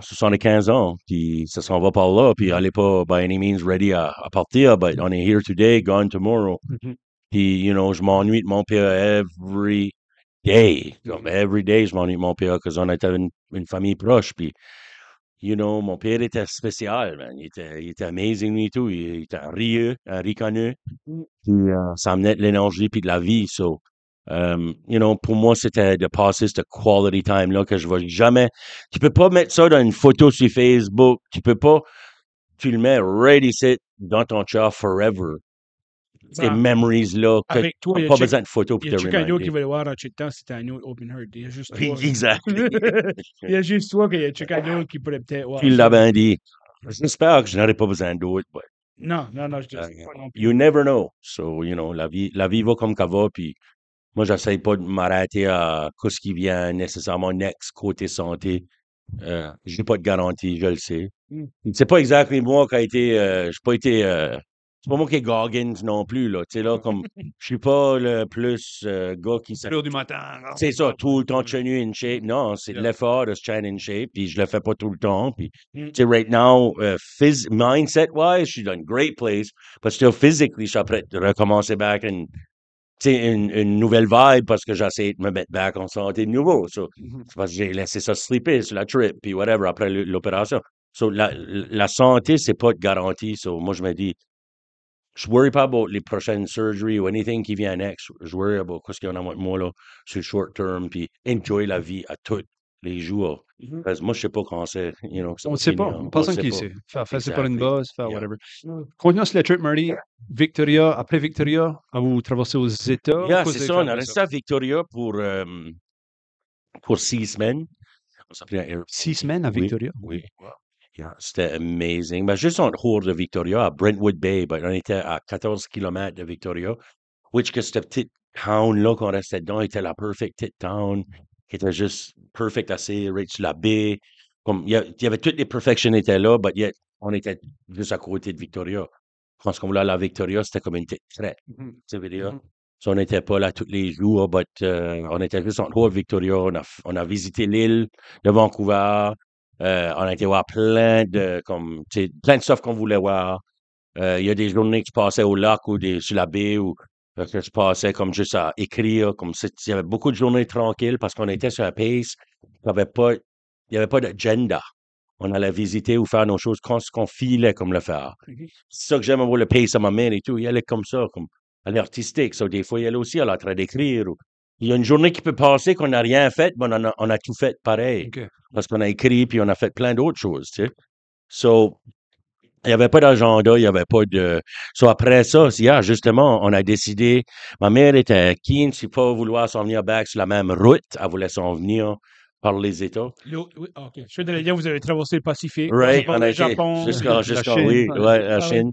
75 ans, puis ça s'en va par là, puis elle est pas by any means ready à partir, but on est here today, gone tomorrow.
Mhm.
Puis, je m'ennuie de mon père every day. Comme every day, je m'ennuie de mon père, parce qu'on était une famille proche, puis, mon père était spécial, man. Il était amazing, lui, et tout. Il était un ricaneux. Puis, ça amenait de l'énergie puis de la vie, so. Pour moi, c'était de passer ce quality time-là que je vais jamais. Tu peux pas mettre ça dans une photo sur Facebook. Tu le mets right ici dans ton char forever. Ces
Ben,
memories-là, que
avec toi,
t'as
il y a
pas
Chick-
besoin de photos
il
pour
y
te
a Chicago qui
reminder.
va le voir en temps, c'était un autre open heart. Il y a juste toi.
Exactly.
Il y a juste toi qu'il y a Chicago qui pourrait peut-être voir.
Tu
ça.
l'avais dit. J'espère que je n'aurais pas besoin d'autres, but
Non, je te
uh,
dis pas non plus.
you never know. So, la vie va comme qu'elle va, puis moi, j'essaie pas de m'arrêter à ce qui vient nécessairement next côté santé. J'ai pas de garantie, je le sais.
Mm.
C'est pas exactement moi qui a été, j'ai pas été, c'est pas moi qui est Goggins non plus, là. Tu sais, là, comme, je suis pas le plus gars qui
L'heure du matin.
c'est ça, tout le temps tenu in shape. Non, c'est de l'effort de se tenir in shape, puis je le fais pas tout le temps. Puis,
Mm.
tu sais, right now, mindset-wise, je suis dans une great place, but still physically, je suis prêt de recommencer back une nouvelle vibe parce que j'essaie de me mettre back en santé de nouveau. So,
Mhm.
c'est parce que j'ai laissé ça slipper sur la trip, puis whatever, après l'opération. So, la santé, c'est pas de garantie. So, moi, je me dis, je worry pas about les prochaines surgeries ou anything qui vient next. Je worry about ce qu'il y en a avec moi, là, sur le short term, puis enjoy la vie à tous les jours.
Mhm.
Parce que moi, je sais pas quand c'est, que ça
On
va
ne sait pas.
finir.
Personne
sait
qui
pas.
sait. Faire c'est par une
Exactly.
base, faire
Yeah.
whatever. Continuons sur le trip, Marty. Victoria, après Victoria, vous traversez aux États.
Yeah,
Quoi
c'est
vous avez
ça.
fait
On a
après
resté à Victoria pour 6 semaines. On s'est pris un Airbnb.
6 semaines à
Oui,
Victoria.
oui. Yeah, c'était amazing. Ben, juste en dehors de Victoria, à Brentwood Bay, ben, on était à 14 kilomètres de Victoria, which que cette petite town-là qu'on restait dedans était la perfect petite town, qui était juste perfect assez, right sur la baie. Comme, il y avait toutes les perfections étaient là, but yet, on était juste à côté de Victoria. Quand on voulait aller à Victoria, c'était comme une petite traite,
Mhm.
tu veux dire.
Mhm.
So, on n'était pas là tous les jours, but on était juste en dehors de Victoria. On a visité l'île de Vancouver. On a été voir plein de stuff qu'on voulait voir. Il y a des journées que je passais au lac ou sur la baie ou que je passais comme juste à écrire, comme si il y avait beaucoup de journées tranquilles parce qu'on était sur un pace, il y avait pas d'agenda. On allait visiter ou faire nos choses quand ce qu'on filait comme le faire. C'est ça que j'aime avoir le pace à ma mère et tout. Il allait comme ça, comme elle est artistique. Ça, des fois, il allait aussi, elle est en train d'écrire. Il y a une journée qui peut passer qu'on n'a rien fait, mais on a tout fait pareil.
OK.
Parce qu'on a écrit puis on a fait plein d'autres choses, tu sais. So, il n'y avait pas d'agenda, il n'y avait pas de. So, après ça, justement, on a décidé. Ma mère était keen, si pas vouloir s'en venir back sur la même route. Elle voulait s'en venir par les États.
Oui, OK. Je vais dire, vous avez traversé le Pacifique,
Right,
passé par
on a
le
été
Japon.
La
jusqu'à,
Chine.
oui, ouais, la
Ah oui.
Chine.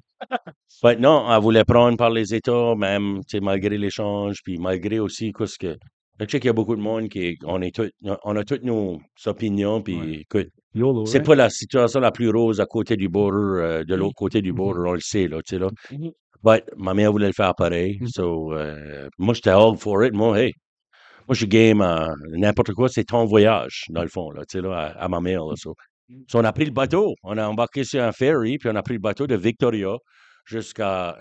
Mais non, elle voulait prendre par les États, même, tu sais, malgré l'échange, puis malgré aussi, parce que, je sais qu'il y a beaucoup de monde on a toutes nos opinions,
Ouais.
puis écoute,
YOLO,
c'est
right?
pas la situation la plus rose à côté du border, de l'autre côté du
Mhm.
border, on le sait, là, tu sais, là.
Mhm.
But ma mère voulait le faire pareil,
Mhm.
so, moi, j'étais all for it, moi, hey, moi, je suis game à n'importe quoi, c'est ton voyage, dans le fond, là, tu sais, là, à ma mère, là, so. So, on a pris le bateau. On a embarqué sur un ferry, puis on a pris le bateau de Victoria jusqu'à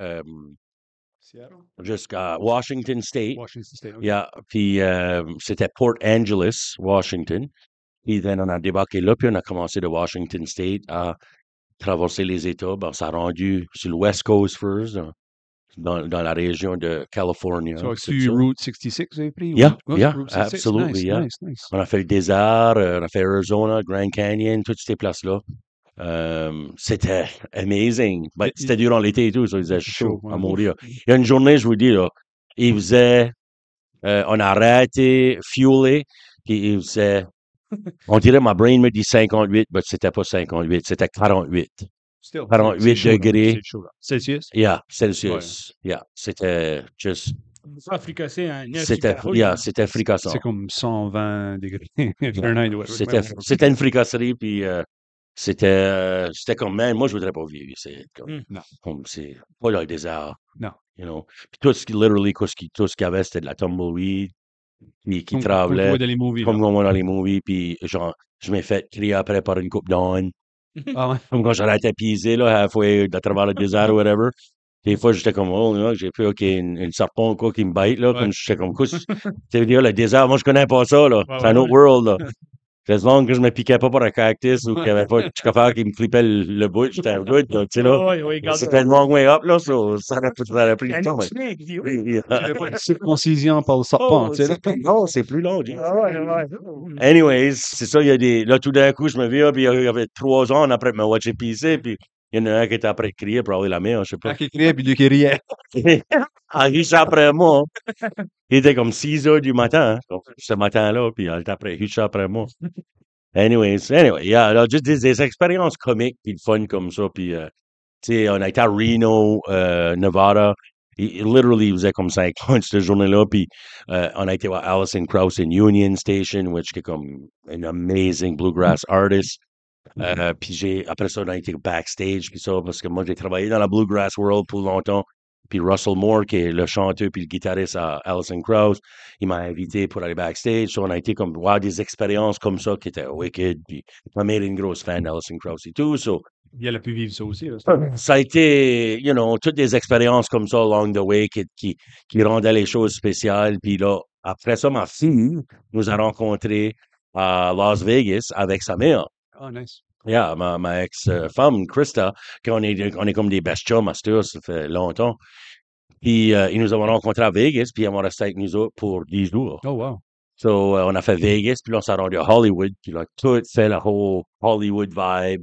Seattle?
jusqu'à Washington State.
Washington State, OK.
Yeah. Puis c'était Port Angeles, Washington. Puis then, on a débarqué là, puis on a commencé de Washington State à traverser les États. Ben, on s'est rendu sur le West Coast first, dans la région de California.
So,
puis tout
c'est
ça.
Route 66, vous avez pris?
Yeah,
OK,
yeah,
Route 66.
absolutely,
Nice,
yeah.
nice, nice.
On a fait le désert, on a fait Arizona, Grand Canyon, toutes ces places-là. C'était amazing. Ben,
Et-
c'était durant l'été et tout, ça faisait
C'est chaud,
chaud à
ouais.
mourir. Il y a une journée, je vous dis, là, il faisait, on a arrêté, fuelé, puis il faisait, on dirait ma brain me dit 58, mais c'était pas 58, c'était 48.
Still,
48
c'est chaud, là.
degrés.
C'est chaud, là. Celsius?
Yeah,
Ouais.
Celsius. Yeah, c'était just,
Ça, fricassé, hein. Il y a un super rouge,
yeah,
hein.
c'était fricassant.
C'est comme 120 degrés Fahrenheit. Ouais,
C'était une fricasserie, puis c'était comme, man, moi, je voudrais pas vivre ici.
Non,
C'est pas dans le désert,
non.
you know. Puis tout ce qui, literally, tout ce qu'il y avait, c'était de la tumbleweed, puis qui
Comme tu
travelait,
vois dans les movies, là.
comme on voit dans les movies, puis genre, je m'ai fait crier après par une coupe d'âne,
Ah ouais?
comme quand j'arrêtais à piser, là, halfway à travers le désert ou whatever. Des fois, j'étais comme, oh, là, j'ai peur qu'il y ait une serpent ou quoi qui me bite, là,
Ouais.
comme j'étais comme, ça veut dire, le désert, moi, je connais pas ça, là.
Ouais,
C'est un
ouais,
autre world, là. As long que je me piquais pas par un cactus ou qu'il y avait pas de chauffeur qui me flippait le bout, j'étais good, là, tu sais, là.
Oui, oui, garde
C'était le long way up, là, ça aurait pris
un
du temps, mais.
snake, vieux.
Oui,
J'avais pas de circoncision par le serpent, tu sais, là.
non, c'est plus long.
Ah ouais, ouais.
Anyways, c'est ça, il y a des. Là, tout d'un coup, je me viens, puis il y avait 3 ans après me watcher pisser, puis il y en a un qui était après de crier pour avoir la mère, je sais pas.
Un qui criait, puis lui qui riait.
Ah, il était après moi. Il était comme 6 heures du matin, hein, donc, ce matin-là, puis il était après, il était après moi. Anyway, yeah, alors, juste des expériences comiques, puis de fun comme ça, puis, tu sais, on a été à Reno, Nevada. Literally, il faisait comme 5 ans cette journée-là, puis on a été à Alison Krauss in Union Station, which est comme an amazing bluegrass artist. Puis après ça, on a été backstage, puis ça, parce que moi, j'ai travaillé dans la bluegrass world pour longtemps. Puis Russell Moore, qui est le chanteur puis le guitariste à Alison Krauss, il m'a invité pour aller backstage. So, on a été comme voir des expériences comme ça qui étaient wicked. Puis ma mère est une grosse fan d'Alison Krauss et tout. So,
Il a pu vivre ça aussi, là.
ça a été, you know, toutes des expériences comme ça along the way qui rendaient les choses spéciales. Puis là, après ça, ma fille nous a rencontrés à Las Vegas avec sa mère.
Ah, nice.
Yeah, ma ex-femme, Krista, qu'on est comme des best chums à cette heure, ça fait longtemps. Puis, ils nous ont rencontrés à Vegas, puis ils ont resté avec nous autres pour 10 jours.
Oh, wow.
So, on a fait Vegas, puis là, on s'est rendu à Hollywood, puis là, tout fait la whole Hollywood vibe.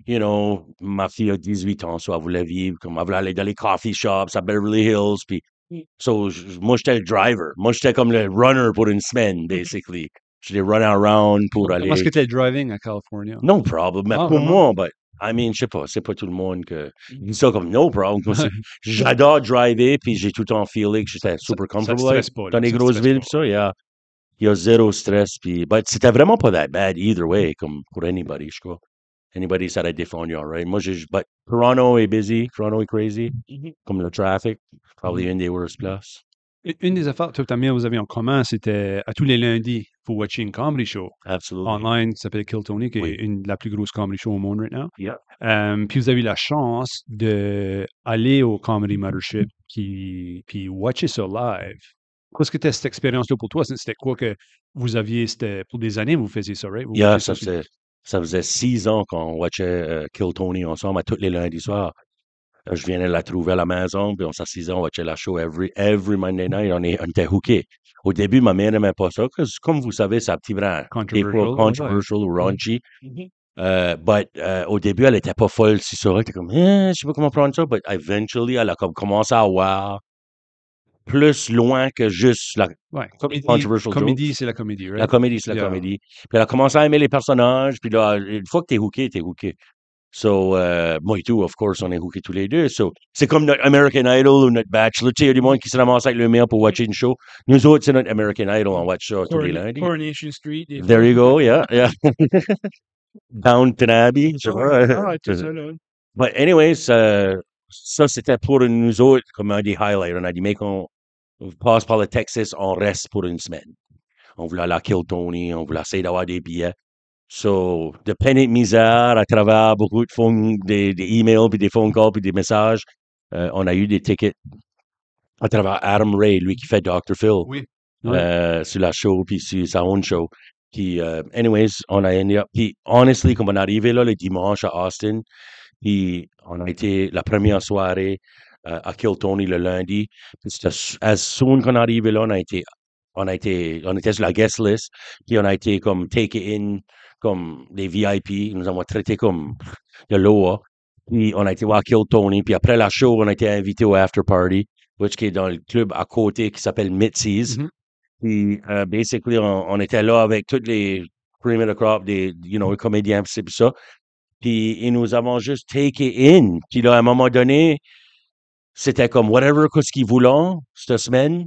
You know, ma fille a 18 ans, so elle voulait vivre, comme elle voulait aller dans les coffee shops à Beverly Hills, puis so, moi, j'étais le driver. Moi, j'étais comme le runner pour une semaine, basically. Je l'ai run around pour aller.
Comment est-ce que tu es driving à California?
No problem. Mais
Ah,
pour
vraiment?
moi, but, I mean, je sais pas, c'est pas tout le monde que dit ça comme no problem. J'adore driver, puis j'ai tout le temps feelé que j'étais super comfortable.
Ça te stresse pas, là.
Dans les
Ça te
grosses
stresse
villes,
pas.
pis ça, il y a zéro stress, puis but c'était vraiment pas that bad either way, comme pour anybody, je crois. Anybody ça aurait défendu, all right? Moi, but Toronto est busy, Toronto est crazy, comme le traffic, probably une des worst places.
Une des affaires que toi et ta mère, vous aviez en commun, c'était à tous les lundis pour watcher une comedy show
Absolutely.
online qui s'appelle Kill Tony, qui
Oui.
est une de la plus grosse comedy show au monde right now.
Yeah.
Puis vous avez eu la chance d'aller au Comedy Mothership, puis watcher ça live. Qu'est-ce que c'était cette expérience-là pour toi? C'était quoi que vous aviez, c'était pour des années, vous faisiez ça, right? Vous
Yeah,
watchiez ça
ça faisait 6 ans qu'on watchait Kill Tony ensemble à tous les lundis soirs. Je venais la trouver à la maison, puis on s'assisait, on watchait la show every Monday night. On était hookés. Au début, ma mère n'aimait pas ça, parce que comme vous savez, c'est un petit brin controversial ou raunchy. But au début, elle était pas folle si ça. Elle était comme, je sais pas comment prendre ça. But eventually, elle a comme commencé à voir plus loin que juste la
Ouais,
controversial
comédie,
jokes.
c'est la comédie, right?
La comédie, c'est la
Yeah.
comédie. Puis elle a commencé à aimer les personnages. Puis là, une fois que t'es hooké, t'es hooké. So, moi et tout, of course, on est hookés tous les deux. So, c'est comme notre American Idol ou notre Bachelor. Tu sais, il y a du monde qui se ramasse avec le mail pour watcher une show. Nous autres, c'est notre American Idol. On watch ça tous les lundis.
Coronation Street. Des
There
fois.
you go, yeah. Downton Abbey. Je sais pas.
Ah, tout ça, là.
But anyways, ça, c'était pour nous autres comme un des highlights. On a dit, mec, on passe par le Texas, on reste pour une semaine. On voulait aller à Kill Tony, on voulait essayer d'avoir des billets. So, de peine et de misère, à travers beaucoup de des emails, puis des phone calls, puis des messages, on a eu des tickets à travers Adam Ray, lui qui fait Dr. Phil,
Oui.
sur la show, puis sur sa own show. Puis, anyways, on a ended up. Puis, honestly, comme on est arrivé là le dimanche à Austin, puis on a été la première soirée à Kill Tony le lundi. Puis, as soon qu'on est arrivé là, on était sur la guest list, puis on a été comme take in, comme des VIP. Ils nous ont traités comme de l'eau. Puis on a été voir Kill Tony. Puis après la show, on a été invité au after party, which qui est dans le club à côté qui s'appelle Mitzi's. Puis basically, on était là avec tous les cream of the crop, des comédiens, puis c'est ça. Puis ils nous avons juste take in. Puis là, à un moment donné, c'était comme whatever qu'est-ce qu'ils voulaient cette semaine,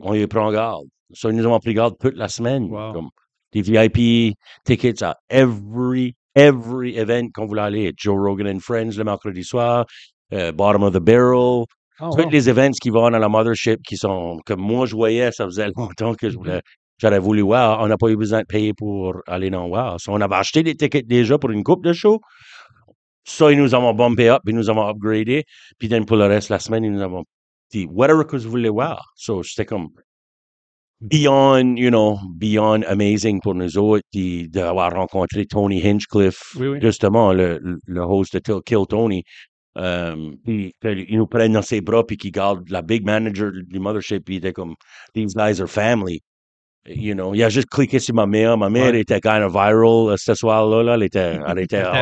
on y prend garde. Ça, ils nous ont pris garde toute la semaine.
Wow.
Comme des VIP tickets à every event qu'on voulait aller. Joe Rogan and Friends le mercredi soir, Bottom of the Barrel. Tous les events qui vont à la Mothership qui sont, comme moi je voyais, ça faisait longtemps que j'aurais voulu voir. On n'a pas eu besoin de payer pour aller dans voir. So, on avait acheté des tickets déjà pour une coupe de show. Ça, ils nous avons bumpé up, ils nous avons upgradé. Puis pour le reste de la semaine, ils nous avons dit whatever que vous voulez voir. So, c'était comme beyond amazing pour nous autres d'avoir rencontré Tony Hinchcliffe, justement, le host de Kill Tony. Puis il nous prennent dans ses bras puis qu'il garde la big manager du Mothership puis il était comme these guys are family. Il a juste cliqué sur ma mère. Ma mère était kind of viral ce soir-là. Elle était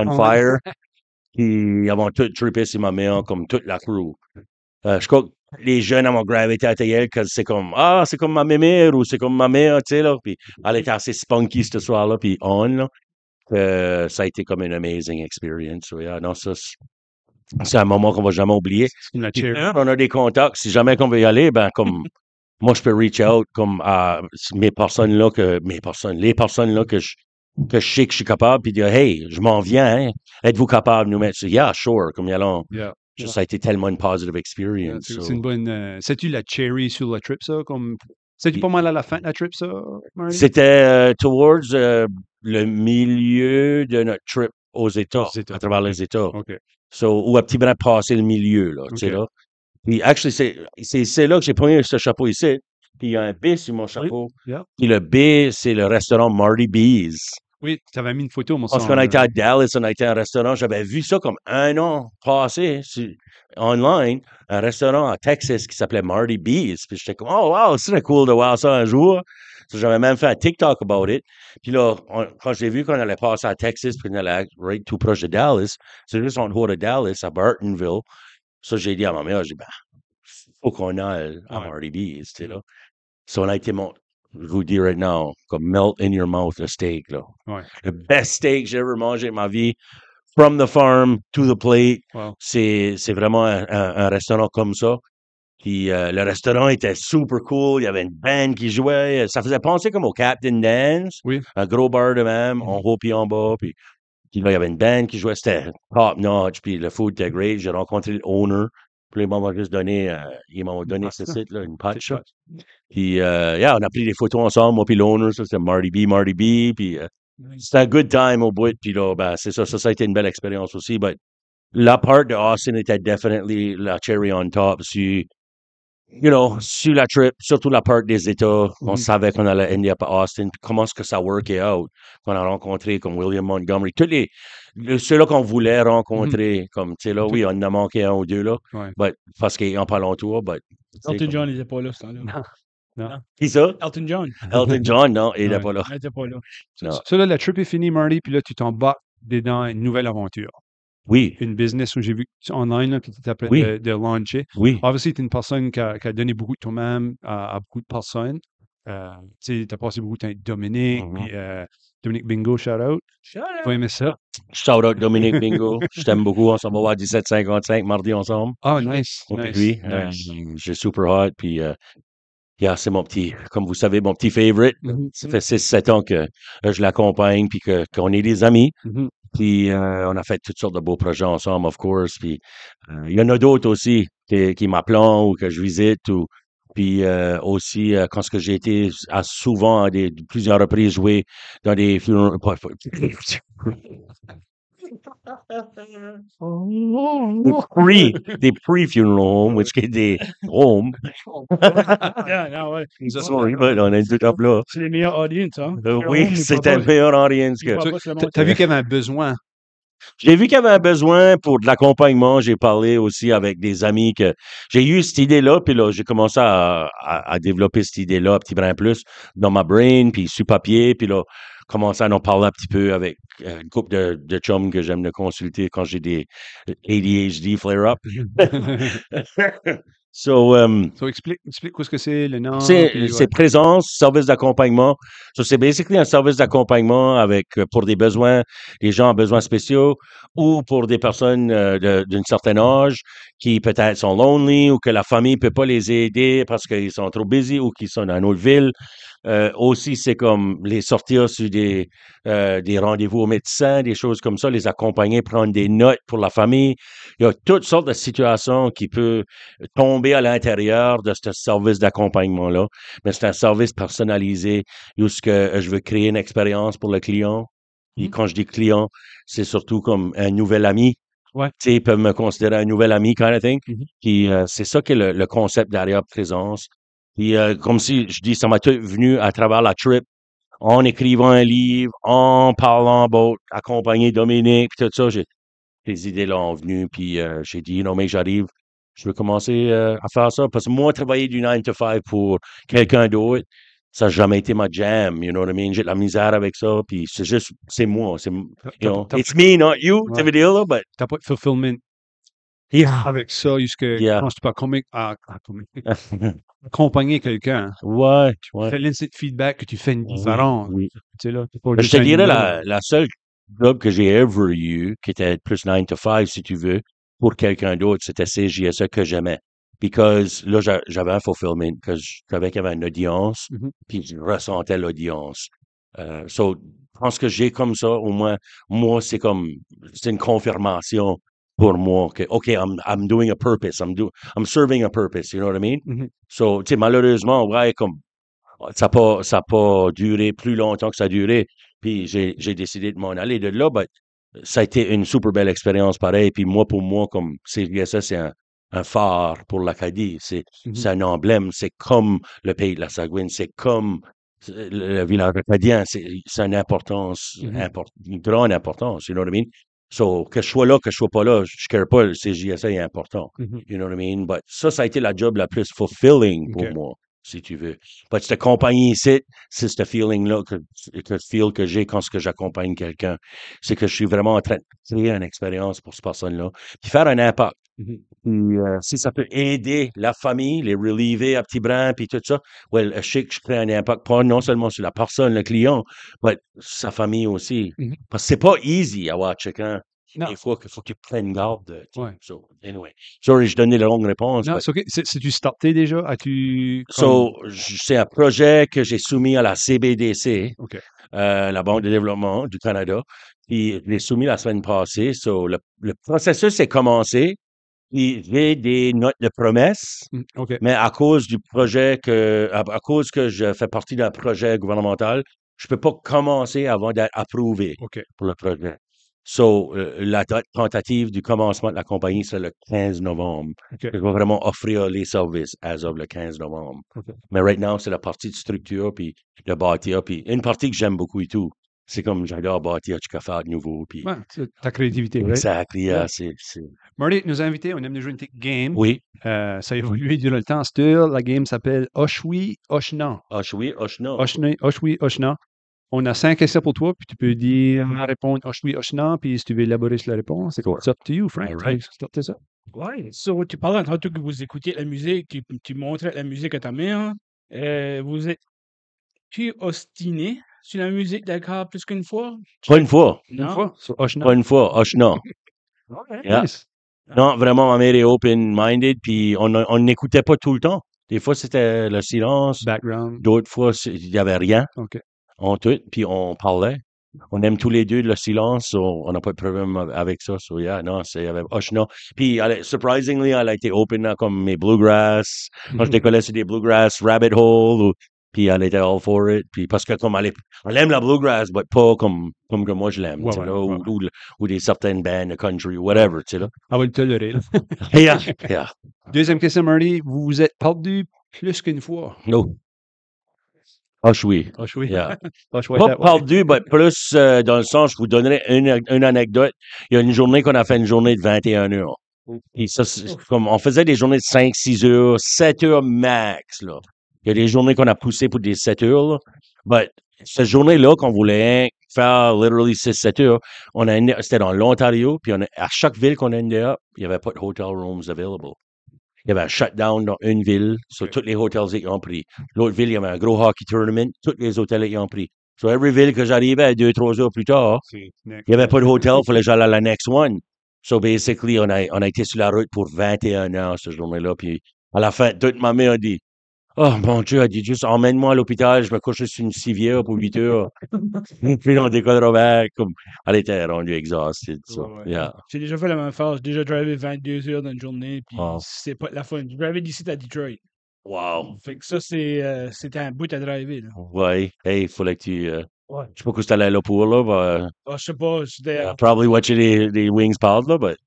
on fire. Puis ils avons tout trippé sur ma mère comme toute la crew. Je crois que les jeunes ont gravité à elle parce que c'est comme c'est comme ma mère ou c'est comme ma mère, tu sais là. Puis elle était assez spunky ce soir-là puis là. Ça a été comme une amazing experience. So, yeah, non, ça c'est un moment qu'on va jamais oublier. On a des contacts. Si jamais qu'on veut y aller, ben comme moi je peux reach out comme à les personnes là que je sais que je suis capable puis dire hey, je m'en viens, hein? Êtes-vous capable de nous mettre sur yeah, sure, comme y allons. Ça a été tellement une positive experience.
C'est une bonne. C'est-tu la cherry sur la trip, ça? C'est-tu pas mal à la fin de la trip, ça, Marty?
C'était towards le milieu de notre trip aux États, à travers les États.
Okay.
So, ou à petit brin passé le milieu, là, tu sais, là. Puis, actually, c'est là que j'ai pris ce chapeau ici. Puis, il y a un B sur mon chapeau. Puis, le B, c'est le restaurant Marty B's.
Oui, tu avais mis une photo, mon
Parce qu'on a été à Dallas, on a été à un restaurant. J'avais vu ça comme un an passé online, un restaurant à Texas qui s'appelait Marty B's. Puis j'étais comme, oh wow, c'est cool de voir ça un jour. So, j'avais même fait un TikTok about it. Puis là, quand j'ai vu qu'on allait passer à Texas, puis qu'on allait right tout proche de Dallas, c'est juste en haut de Dallas, à Bartonville. Ça, j'ai dit à ma mère, j'ai dit, faut qu'on aille à Marty B's, tu sais là. So, on a été je vous dis right now, comme melt in your mouth, le steak, là. Le best steak que j'ai ever mangé de ma vie, from the farm to the plate. C'est vraiment un restaurant comme ça. Puis le restaurant était super cool. Il y avait une band qui jouait. Ça faisait penser comme au Captain Dan's. Un gros bar de même, en haut puis en bas. Puis là, il y avait une band qui jouait. C'était top notch. Puis le food était great. J'ai rencontré le owner. Puis ils m'ont juste donné, ce site-là, une patch. Puis, on a pris des photos ensemble, moi puis l'owner, ça c'était Marty B. Puis, c'était un good time au bout. Puis là, c'est ça a été une belle expérience aussi. But la part de Austin était definitely la cherry on top. Sur la trip, surtout la part des États, on savait qu'on allait end up à Austin. Puis comment est-ce que ça workait out? Qu'on a rencontré comme William Montgomery. Ceux-là qu'on voulait rencontrer, comme, tu sais, là, oui, on en a manqué un ou deux, là.
Ouais.
Parce qu'ils n'ont pas longtemps,
Elton John n'était pas là, ce temps-là.
Non.
Qui ça?
Elton John.
Elton John, non, il n'était
Ouais.
pas là.
Il n'était pas là.
Non.
Ça, là, la trip est finie, Marty, puis là, tu t'embarques dans une nouvelle aventure.
Oui,
Une business où j'ai vu online, là, que tu étais en train
Oui.
de launcher.
oui.
Obviously, tu es une personne qui a donné beaucoup de toi-même à beaucoup de personnes. Tu as passé beaucoup de temps avec Dominique, puis Dominique Bingo, shout out. Tu vas aimer ça.
Shout out Dominique Bingo. Je t'aime beaucoup. On s'en va voir 17h55 mardi ensemble.
Ah, nice.
Donc,
Nice.
lui,
nice.
j'ai super hot. Puis, yeah, c'est mon petit, comme vous savez, mon petit favorite.
Mhm.
Ça fait 6-7 ans que je l'accompagne, puis qu'on est des amis.
Mhm.
Puis, on a fait toutes sortes de beaux projets ensemble, of course. Puis, il y en a d'autres aussi qui m'appellent ou que je visite. Puis, aussi, quand ce que j'ai été souvent, à plusieurs reprises, jouer dans des funerals. Des pre-funeral homes, which est des homes.
Non, ouais.
Sorry, but on est tout up là.
C'est les meilleurs audiences, hein?
Oui, c'était le meilleur audience que.
T'as vu qu'il y avait un besoin.
J'ai vu qu'il y avait un besoin pour de l'accompagnement. J'ai parlé aussi avec des amis que j'ai eu cette idée-là, puis là, j'ai commencé à développer cette idée-là un petit brin plus dans ma brain, puis sur papier, puis là, commencer à en parler un petit peu avec une couple de chums que j'aime de consulter quand j'ai des ADHD flare-up. So,
So, explique où est-ce que c'est, le nom.
c'est
puis,
c'est présence, service d'accompagnement. So, c'est basically un service d'accompagnement avec pour des besoins, des gens à besoins spéciaux ou pour des personnes d'un certain âge qui peut-être sont lonely ou que la famille peut pas les aider parce qu'ils sont trop busy ou qu'ils sont dans une autre ville. Aussi, c'est comme les sortir sur des rendez-vous au médecin, des choses comme ça, les accompagner, prendre des notes pour la famille. Il y a toutes sortes de situations qui peuvent tomber à l'intérieur de ce service d'accompagnement-là. Mais c'est un service personnalisé où ce que je veux créer une expérience pour le client. Et quand je dis client, c'est surtout comme un nouvel ami.
Ouais.
Tu sais, ils peuvent me considérer un nouvel ami, kind of thing. Puis c'est ça qui est le concept derrière présence. Puis comme si je dis, ça m'a tout venu à travers la trip, en écrivant un livre, en parlant, accompagner Dominique, puis tout ça, les idées-là ont venu, puis j'ai dit, non, mais j'arrive, je veux commencer à faire ça. Parce que moi, travailler du 9 to 5 pour quelqu'un d'autre, ça n'a jamais été ma jam, you know what I mean? J'ai de la misère avec ça, puis c'est moi. It's me, not you,
Ouais.
ça veut dire, là, but
T'as pas de fulfillment
yeah.
avec ça, jusque
Yeah.
quand tu peux accompagner quelqu'un.
Ouais.
Fais l'instant feedback que tu fais une
Oui,
différence.
oui.
Tu sais, là, t'es pas
Je
juste
te
un
dirais
numéro.
la seule job que j'ai ever eu, qui était plus 9 to 5, si tu veux, pour quelqu'un d'autre, c'était CJSE que j'aimais. Because là, j'avais un fulfillment, que je savais qu'il y avait une audience, puis je ressentais l'audience. So, je pense que j'ai comme ça, au moins, moi, c'est une confirmation pour moi que, OK, I'm doing a purpose, I'm serving a purpose, you know what I mean? So, tu sais, malheureusement, ouais, comme, ça a pas duré plus longtemps que ça a duré. Puis j'ai décidé de m'en aller de là. Ça a été une super belle expérience pareil. Puis moi, pour moi, comme CJSA, c'est un phare pour l'Acadie. C'est un emblème. C'est comme le pays de la Sagouine. C'est comme le village acadien. C'est une importance, une grande importance. You know what I mean? So, que je sois là, que je sois pas là, je ne care pas. Le CJSA est important. You know what I mean? But ça a été la job la plus fulfilling pour moi, si tu veux. Cette compagnie ici, c'est ce feeling-là que j'ai quand j'accompagne quelqu'un. C'est que je suis vraiment en train de créer une expérience pour cette personne-là, puis faire un impact. Puis, si ça peut aider la famille, les reliever à petits brins, puis tout ça, je sais que je crée un impact, pas non seulement sur la personne, le client, mais sa famille aussi. Parce que c'est pas easy à voir chacun.
Non.
Des fois, qu'il faut qu'il prenne garde.
Ouais.
So, anyway. Sorry, je donnais la longue réponse.
Non, c'est OK. C'est-tu starté déjà? As-tu...
C'est un projet que j'ai soumis à la CBDC,
OK.
la Banque de développement du Canada. Puis, je l'ai soumis la semaine passée. Le processus est commencé. Puis, j'ai des notes de promesse.
OK.
Mais à cause du projet à cause que je fais partie d'un projet gouvernemental, je peux pas commencer avant d'être approuvé pour le projet. So, la date tentative du commencement de la compagnie, c'est le 15 novembre.
OK.
Je vais vraiment offrir les services as of le 15 novembre.
OK.
Mais right now, c'est la partie de structure, puis de bâtir, puis une partie que j'aime beaucoup et tout. C'est comme j'adore bâtir du café de nouveau, puis
Ouais, c'est ta créativité, right?
exactly,
Yeah.
yeah, c'est...
Marty nous a invités, on aime jouer une petite game.
Oui,
Ça a évolué durant le temps. Still, la game s'appelle Oshwi Oshna.
Oshwi, Oshna.
Oshwi Oshna. On a 5 essais pour toi, puis tu peux dire, répondre Oshwi Oshna, puis si tu veux élaborer sur la réponse,
Sure.
it's up to you, Frank.
All right.
Startez ça.
Ouais. So, tu parlais tantôt que vous écoutiez la musique, tu montrais la musique à ta mère. Vous êtes-tu ostiné sur la musique d'accord plus qu'une fois?
Pas une fois,
Une
Non?
fois, sur Oshna.
pas une fois, Oshna.
Okay.
Yeah.
Nice.
Non, vraiment, ma mère est open-minded, puis on n'écoutait pas tout le temps. Des fois, c'était le silence.
Background.
D'autres fois, il n'y avait rien.
OK.
On tout, puis on parlait. On aime tous les deux le silence, on n'a pas de problème avec ça. So, yeah, non, c'est avec Oshna. Puis, surprisingly, elle a été open là, comme mes bluegrass. Moi, je décollais sur des bluegrass, rabbit hole, puis elle était all for it. Puis, parce que comme elle aime la bluegrass, mais pas comme que moi je l'aime,
Ouais,
tu sais,
ouais,
là,
ouais.
ou des certaines bands de country, whatever, tu sais, là.
On va le tolérer. Là.
Yeah, yeah.
Deuxième question, Marty. Vous vous êtes perdu plus qu'une fois.
No. Oshwi.
Oshwi.
Yeah.
Oshwi,
Pas
that way.
perdu, mais plus dans le sens, je vous donnerai une anecdote. Il y a une journée qu'on a fait une journée de 21 heures. Puis ça, comme on faisait des journées de 5, 6 heures, 7 heures max, là. Il y a des journées qu'on a poussé pour des 7 heures, là. But cette journée-là, qu'on voulait faire literally 6, 7 heures, c'était dans l'Ontario, puis à chaque ville qu'on ended up, il n'y avait pas de hotel rooms available. Il y avait un shutdown dans une ville, sur tous les hotels qu'ils ont pris. L'autre ville, il y avait un gros hockey tournament, tous les hôtels qu'ils ont pris. So, every ville que j'arrivais 2, 3 heures plus tard, il n'y avait pas de hôtel, il fallait que j'aille à la next one. So, basically, on a été sur la route pour 21 heures, cette journée-là. Puis, à la fin, toute ma mère a dit, oh, mon Dieu, elle dit juste, emmène-moi à l'hôpital, je me couche sur une civière pour 8 heures. Puis, on décollera back. Comme, elle était rendue exhausted. So,
Ouais, ouais.
yeah.
J'ai déjà fait la même chose. J'ai déjà drivé 22 heures dans une journée, puis
Oh.
c'est pas de la fun. J'ai drivé d'ici à Detroit.
Wow.
Fait que ça, c'était un bout à driver, là.
Ouais. Hey, il fallait que tu.
Ouais.
Je sais pas où tu allais là pour, là. But,
Ah, je sais pas, c'était...
probably watcher les Wings parle, là, but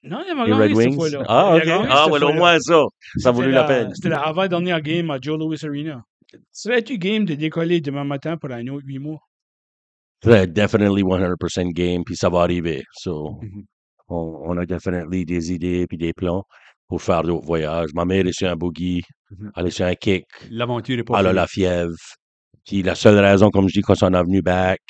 Non, il m'a
les
gagné
Red
cette
Wings.
fois-là.
Ah,
Il a
ok.
gagné
Ah,
cette
well, au
fois-là.
moins ça. Ça a valu la peine.
C'était la avant-dernière game à Joe Louis Arena. Serais-tu game de décoller demain matin pour un autre 8 mois?
C'est definitely 100% game, puis ça va arriver. So,
Mhm.
on a definitely des idées puis des plans pour faire d'autres voyages. Ma mère est sur un boogie,
Mhm.
elle est sur un kick,
L'aventure est pas
elle a
finie.
la fièvre. Puis la seule raison, comme je dis, qu'on s'en est venu back,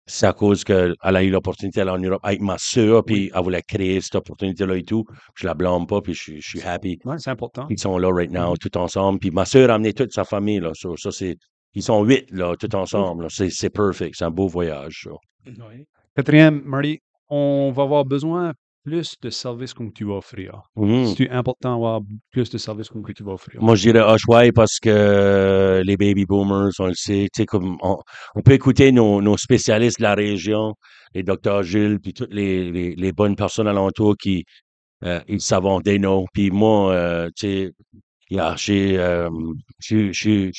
c'est à cause qu'elle a eu l'opportunité d'aller en Europe avec ma sœur, puis elle voulait créer cette opportunité-là et tout. Je la blâme pas, puis je suis happy.
Ouais, c'est important.
Ils sont là right now,
Mhm.
tout ensemble. Puis ma sœur a amené toute sa famille, là. So, ça, ils sont 8, là, tout ensemble. Là. C'est perfect. C'est un beau voyage, ça.
Oui.
Quatrième, Marty, on va avoir besoin plus de services que tu vas offrir.
Mhm.
C'est important d'avoir plus de services que tu vas offrir.
Moi, je dirais Oshawa parce que les baby boomers, on le sait, tu sais, comme on peut écouter nos spécialistes de la région, les docteurs Gilles, puis toutes les bonnes personnes alentour qui ils savent des noms. Puis moi, tu sais, yeah, je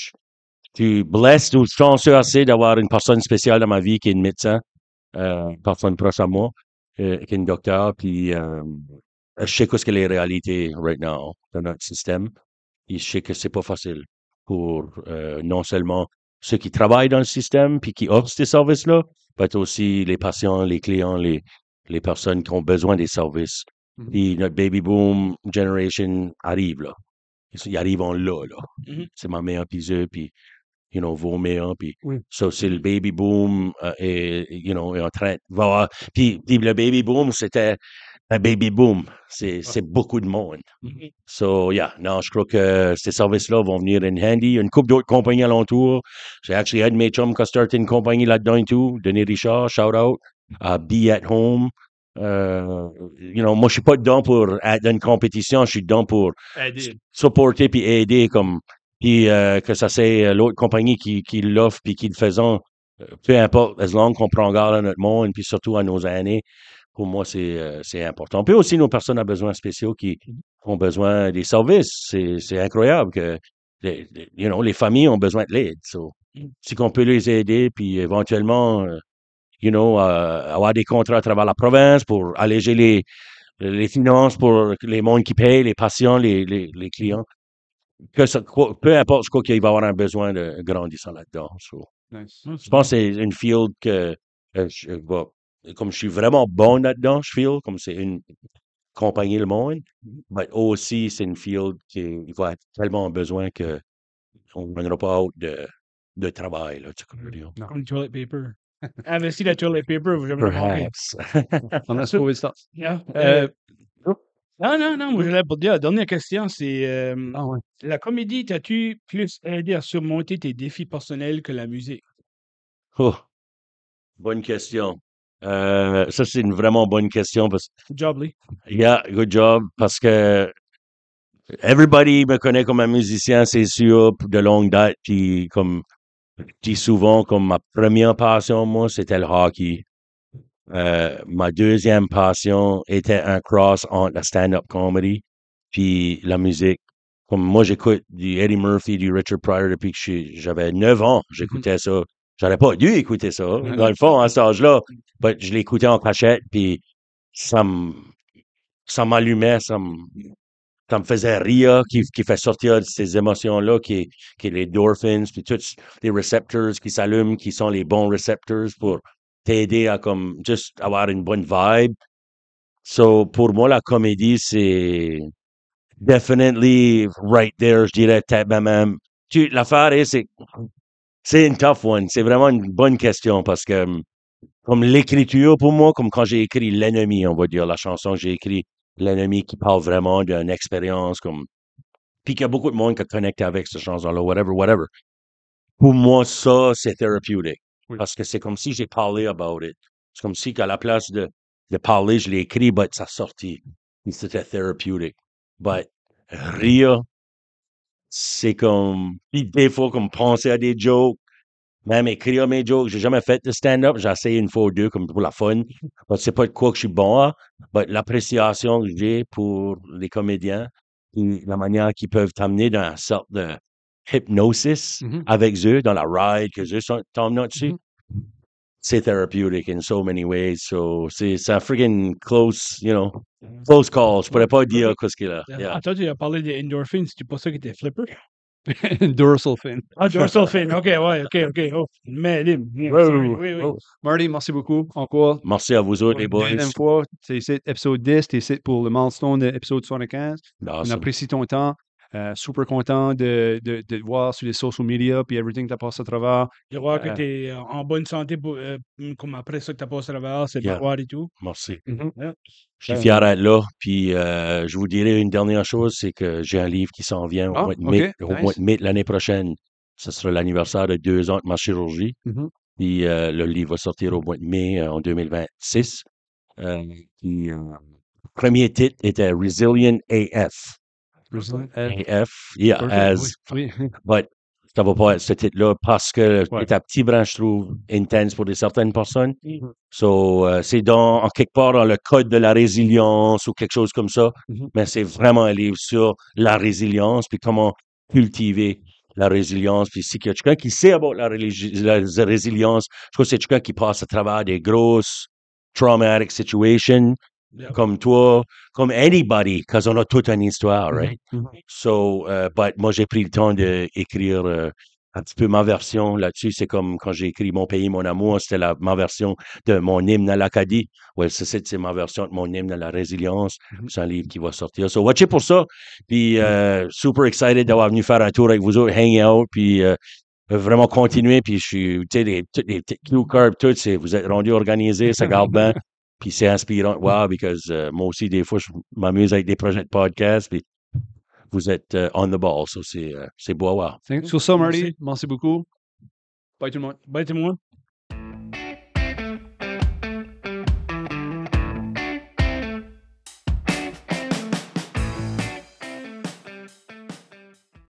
suis blessed ou chanceux assez d'avoir une personne spéciale dans ma vie qui est une médecin, une personne proche à moi, qui est une docteur, puis je sais qu'est-ce que les réalités right now dans notre système. Et je sais que c'est pas facile pour non seulement ceux qui travaillent dans le système puis qui offrent ces services-là, mais aussi les patients, les clients, les personnes qui ont besoin des services.
Mhm.
Puis notre baby boom generation arrive là. Ils arrivent en là.
Mhm.
C'est ma meilleure puis eux, puis vos meilleurs, puis
Oui.
so, c'est le baby boom est en train puis le baby boom, c'était un baby boom. C'est beaucoup de monde.
Mhm.
So, yeah, non, je crois que ces services-là vont venir in handy. Il y a une couple d'autres compagnies alentour. J'ai actually un de mes chums qui a starté une compagnie là-dedans et tout. Denis Richard, shout out. Be at home. Moi, je suis pas dedans pour être dans une compétition. Je suis dedans pour supporter puis aider puis que ça c'est l'autre compagnie qui l'offre puis qui le faisant. Peu importe, as long qu'on prend garde à notre monde puis surtout à nos aînés. Pour moi, c'est important. Puis aussi, nos personnes à besoins spéciaux qui ont besoin des services. C'est incroyable que les familles ont besoin de l'aide. So, si qu'on peut les aider, puis éventuellement, avoir des contrats à travers la province pour alléger les finances pour les mondes qui payent, les patients, les clients. Peu importe ce qu'il va y avoir un besoin de grandissant là-dedans. So,
Nice.
je pense que c'est une field que, comme je suis vraiment bon là-dedans, je feel, comme c'est une compagnie le monde, mais aussi c'est une field qui va être tellement besoin que on ne viendra pas out de travail, là, tu sais, comme je veux dire.
Comme le toilet paper. Investir le toilet paper, vous jamais manqué.
Perhaps.
On a trouvé ça.
Yeah.
Euh,
Non, moi, j'allais pour dire, la dernière question, c'est
ouais.
la comédie, t'as-tu plus aidé à surmonter tes défis personnels que la musique?
Oh, bonne question. Ça, c'est une vraiment bonne question parce
Good job, Lee.
yeah, good job, parce que everybody me connaît comme un musicien, c'est sûr, de longue date, puis comme je dis souvent, comme ma première passion, moi, c'était le hockey. Ma deuxième passion était un cross entre la stand-up comedy puis la musique. Comme moi, j'écoute du Eddie Murphy, du Richard Pryor depuis que j'avais 9 ans. J'écoutais ça. J'aurais pas dû écouter ça, dans le fond, à cet âge-là. But je l'écoutais en cachette, puis ça m- ça m'allumait, ça me faisait rire, qui fait sortir ces émotions-là, qui est les endorphins, puis tous les receptors qui s'allument, qui sont les bons receptors pour t'aider à comme juste avoir une bonne vibe. So, pour moi, la comédie, c'est definitely right there, je dirais, même. L'affaire est, c'est une tough one. C'est vraiment une bonne question parce que, comme l'écriture, pour moi, comme quand j'ai écrit L'Ennemi, on va dire, la chanson que j'ai écrit, L'Ennemi qui parle vraiment d'une expérience comme puis qu'il y a beaucoup de monde qui connecte avec cette chanson-là, whatever. Pour moi, ça, c'est thérapeutique.
Oui.
Parce que c'est comme si j'ai parlé about it. C'est comme si qu'à la place de parler, je l'ai écrit, but ça sortit. Puis c'était thérapeutique. But rire, c'est comme, puis des fois, comme penser à des jokes, même écrire mes jokes. J'ai jamais fait de stand-up. J'ai essayé une fois ou deux, comme pour la fun. But c'est pas de quoi que je suis bon à. But l'appréciation que j'ai pour les comédiens, puis la manière qu'ils peuvent t'amener dans une sorte de hypnosis avec eux, dans la ride que eux tombent là-dessus, c'est thérapeutique in so many ways. So, c'est un friggin' close, close call. Je pourrais pas dire qu'est-ce qu'il a. Yeah.
Ah, toi, tu as parlé des endorphins, c'est pas ça qui était flipper?
Dorsal fin.
Ah, dorsal fin, OK. Oh, mais libre. Oui.
Oh. Marty, merci beaucoup encore.
Merci à vous autres,
Pour
les
une
boys.
deuxième fois, c'est ici, épisode 10, c'est ici pour le milestone de l'épisode 75. On
Awesome.
apprécie ton temps. Super content de te voir sur les social media puis everything que tu as passé à travers.
Je vois que tu es en bonne santé pour, comme après ça que tu as passé à travers, c'est de
Yeah.
voir et tout.
Merci.
Yeah.
Je suis fier d'être là. Puis je vous dirai une dernière chose, c'est que j'ai un livre qui s'en vient au mois de mai, mois de mai de l'année prochaine. Ce sera l'anniversaire de 2 ans de ma chirurgie. Puis le livre va sortir au mois de mai en 2026. Puis premier titre était Resilient AF. AF, yeah, as.
Oui.
But ça va pas être ce titre-là parce que c'est un petit branche, je trouve, intense pour certaines personnes. So, c'est en quelque part dans le code de la résilience ou quelque chose comme ça. Mais c'est vraiment un livre sur la résilience puis comment cultiver la résilience. Puis si quelqu'un qui sait about la résilience, je crois que c'est quelqu'un qui passe à travers des grosses traumatic situations.
Yeah.
Comme toi, comme anybody, parce qu'on a toute une histoire, right? So, but moi, j'ai pris le temps d'écrire un petit peu ma version là-dessus. C'est comme quand j'ai écrit Mon pays, mon amour, c'était ma version de mon hymne à l'Acadie. Ouais, c'est ma version de mon hymne à la résilience. C'est un livre qui va sortir. So, watchez pour ça. Puis, super excited d'avoir venu faire un tour avec vous autres, hang out, puis vraiment continuer. Puis, je suis, tu sais, les petites cue cards, tout, vous êtes rendus organisés, ça garde bien. Puis c'est inspirant. Wow, because moi aussi, des fois, je m'amuse avec des projets de podcast. Puis vous êtes on the ball. So c'est beau à voir.
Sur ça, Marty, merci beaucoup. Bye tout le monde.
Bye tout le monde.